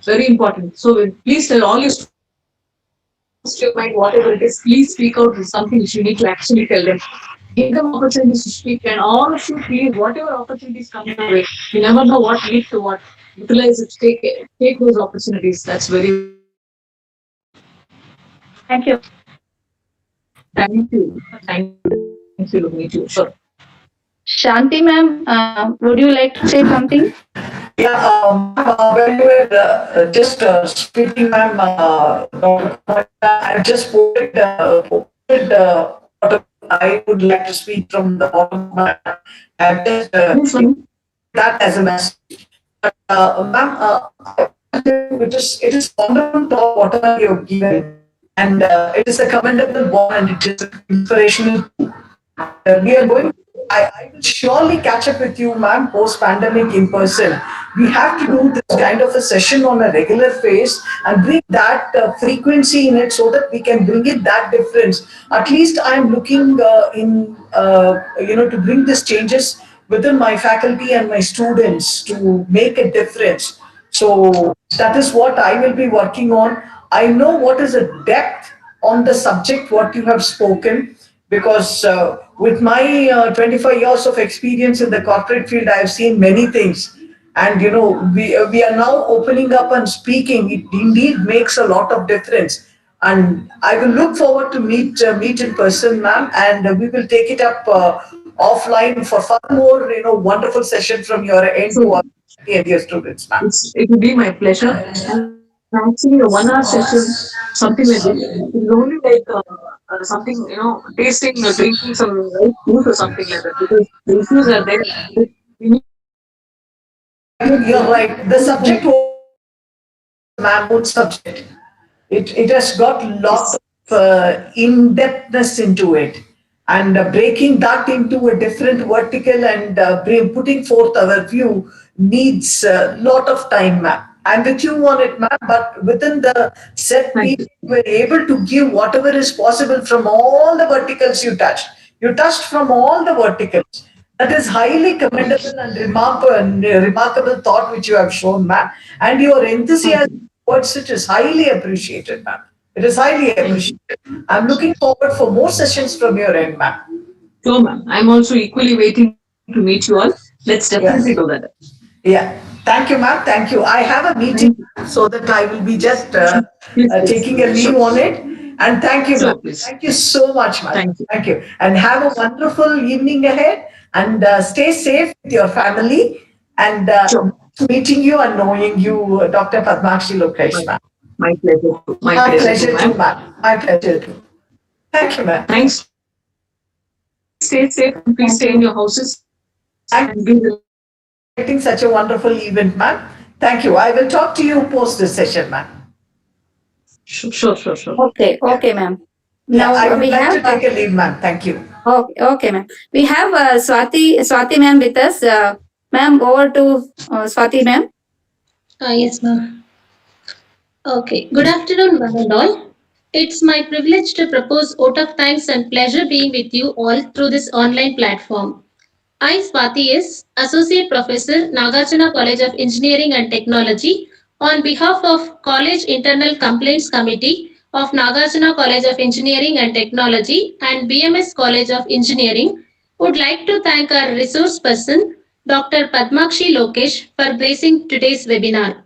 S2: Very important. So please tell all your students, your mind, whatever it is, please speak out. Is something which you need to actually tell them. Give them opportunities to speak, and all of you, please, whatever opportunities come your way, you never know what leads to what. Utilize it. Take those opportunities. That's very.
S3: Thank you.
S2: Thank you. Thank you, Lokesh. Sure.
S3: Shanti ma'am, would you like to say something?
S5: Yeah, when you were just speaking, ma'am, I just quoted what I would like to speak from the bottom of my heart. I just that as a message. Ma'am, it is wonderful talk whatever you have given, and it is a commendable bond and it is inspirational. We are going. I will surely catch up with you, ma'am, post-pandemic in person. We have to do this kind of a session on a regular basis and bring that frequency in it so that we can bring it that difference. At least I am looking to bring these changes within my faculty and my students to make a difference. So that is what I will be working on. I know what is a depth on the subject, what you have spoken, because with my 25 years of experience in the corporate field, I have seen many things. And we are now opening up and speaking. It indeed makes a lot of difference. And I will look forward to meet in person, ma'am, and we will take it up offline for far more, wonderful session from your end to
S2: So
S5: our dear students, ma'am.
S2: it will be my pleasure. And actually, a 1 hour session, something like this, is only like something, tasting or drinking some right food or something like that, because the issues are there. We need
S5: You're right. The subject was mammoth subject. It has got lot
S2: this.
S5: of in-depthness into it, and breaking that into a different vertical and putting forth our view needs a lot of time, ma'am. I'm with you on it, ma'am, but within the set
S2: Thank
S5: period,
S2: you.
S5: we're able to give whatever is possible from all the verticals you touched. You touched from all the verticals. That is highly commendable and remarkable thought which you have shown, ma'am. And your
S2: Thank
S5: enthusiasm
S2: you.
S5: towards it is highly appreciated, ma'am. It is highly
S2: Thank you.
S5: appreciated. I'm looking forward for more sessions from your end, ma'am.
S2: So, ma'am, I'm also equally waiting to meet you all. Let's definitely
S5: Yes.
S2: do that.
S5: Yeah. Thank you, ma'am. Thank you. I have a meeting,
S2: Thank you.
S5: so that I will be just
S2: Please, please.
S5: taking a leave
S2: Sure.
S5: on it. And thank you, ma'am.
S2: Sure, please.
S5: Thank you so much, ma'am.
S2: Thank you.
S5: Thank you. And have a wonderful evening ahead. And stay safe with your family. And
S2: Sure.
S5: meeting you and knowing you, Dr. Padmakshi
S2: My,
S5: Lokesh, ma'am.
S2: my pleasure too. My
S5: My
S2: pleasure too,
S5: pleasure too,
S2: ma'am.
S5: ma'am. My pleasure too. Thank you, ma'am.
S2: Thanks. Stay safe and please
S3: Thank
S2: stay in
S3: you.
S2: your houses
S5: Thank
S2: and be with.
S5: you for such a wonderful event, ma'am. Thank you. I will talk to you post this session, ma'am.
S2: Sure, sure, sure, sure.
S3: Okay,
S5: Yeah.
S3: okay, ma'am.
S5: Yeah,
S3: Now
S5: I would
S3: we
S5: like
S3: have
S5: to take a leave, ma'am. Thank you.
S3: okay, ma'am. We have Swati ma'am with us. Ma'am, over to Swati ma'am.
S6: Yes, ma'am. Okay. Good afternoon, one and all. It's my privilege to propose vote of thanks and pleasure being with you all through this online platform. I, Swati S., Associate Professor, Nagarjuna College of Engineering and Technology, on behalf of College Internal Complaints Committee of Nagarjuna College of Engineering and Technology and BMS College of Engineering, would like to thank our resource person, Dr. Padmakshi Lokesh, for gracing today's webinar.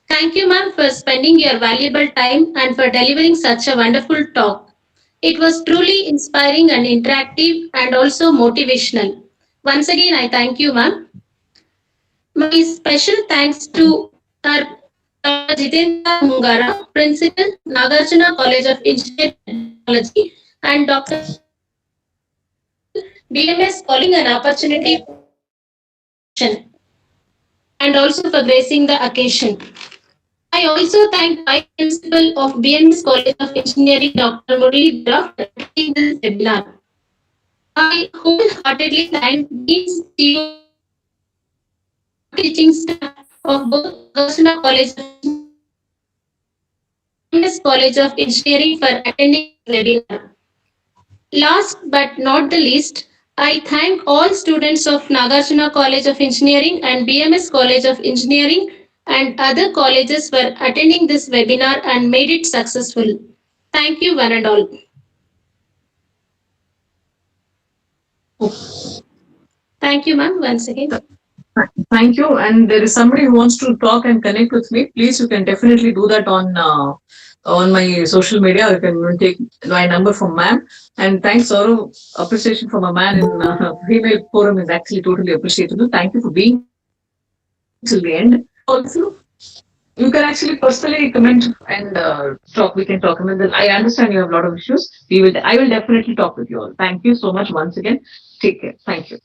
S6: Thank you, ma'am, for spending your valuable time and for delivering such a wonderful talk. It was truly inspiring and interactive and also motivational. Once again, I thank you, ma'am. My special thanks to our Dr. Jitendra Mungara, Principal, Nagarjuna College of Engineering and Technology, and Dr. BMS calling an opportunity and also for gracing the occasion. I also thank Vice Principal of BMS College of Engineering, Dr. Murli Dara, for attending this webinar. I wholeheartedly thank Dean's CEO teaching staff of both Nagarjuna College of BMS College of Engineering for attending this webinar. Last but not the least, I thank all students of Nagarjuna College of Engineering and BMS College of Engineering and other colleges for attending this webinar and made it successful. Thank you, one and all. Thank you, ma'am, once again.
S2: Thank you. And there is somebody who wants to talk and connect with me. Please, you can definitely do that on my social media. You can take my number from ma'am. And thanks, Saurav. Appreciation from a man in female forum is actually totally appreciable. Thank you for being till the end. Also, you can actually personally comment and talk. We can talk. I mean, I understand you have a lot of issues. I will definitely talk with you all. Thank you so much once again. Take care. Thank you.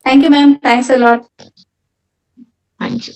S3: Thank you, ma'am. Thanks a lot.
S2: Thank you.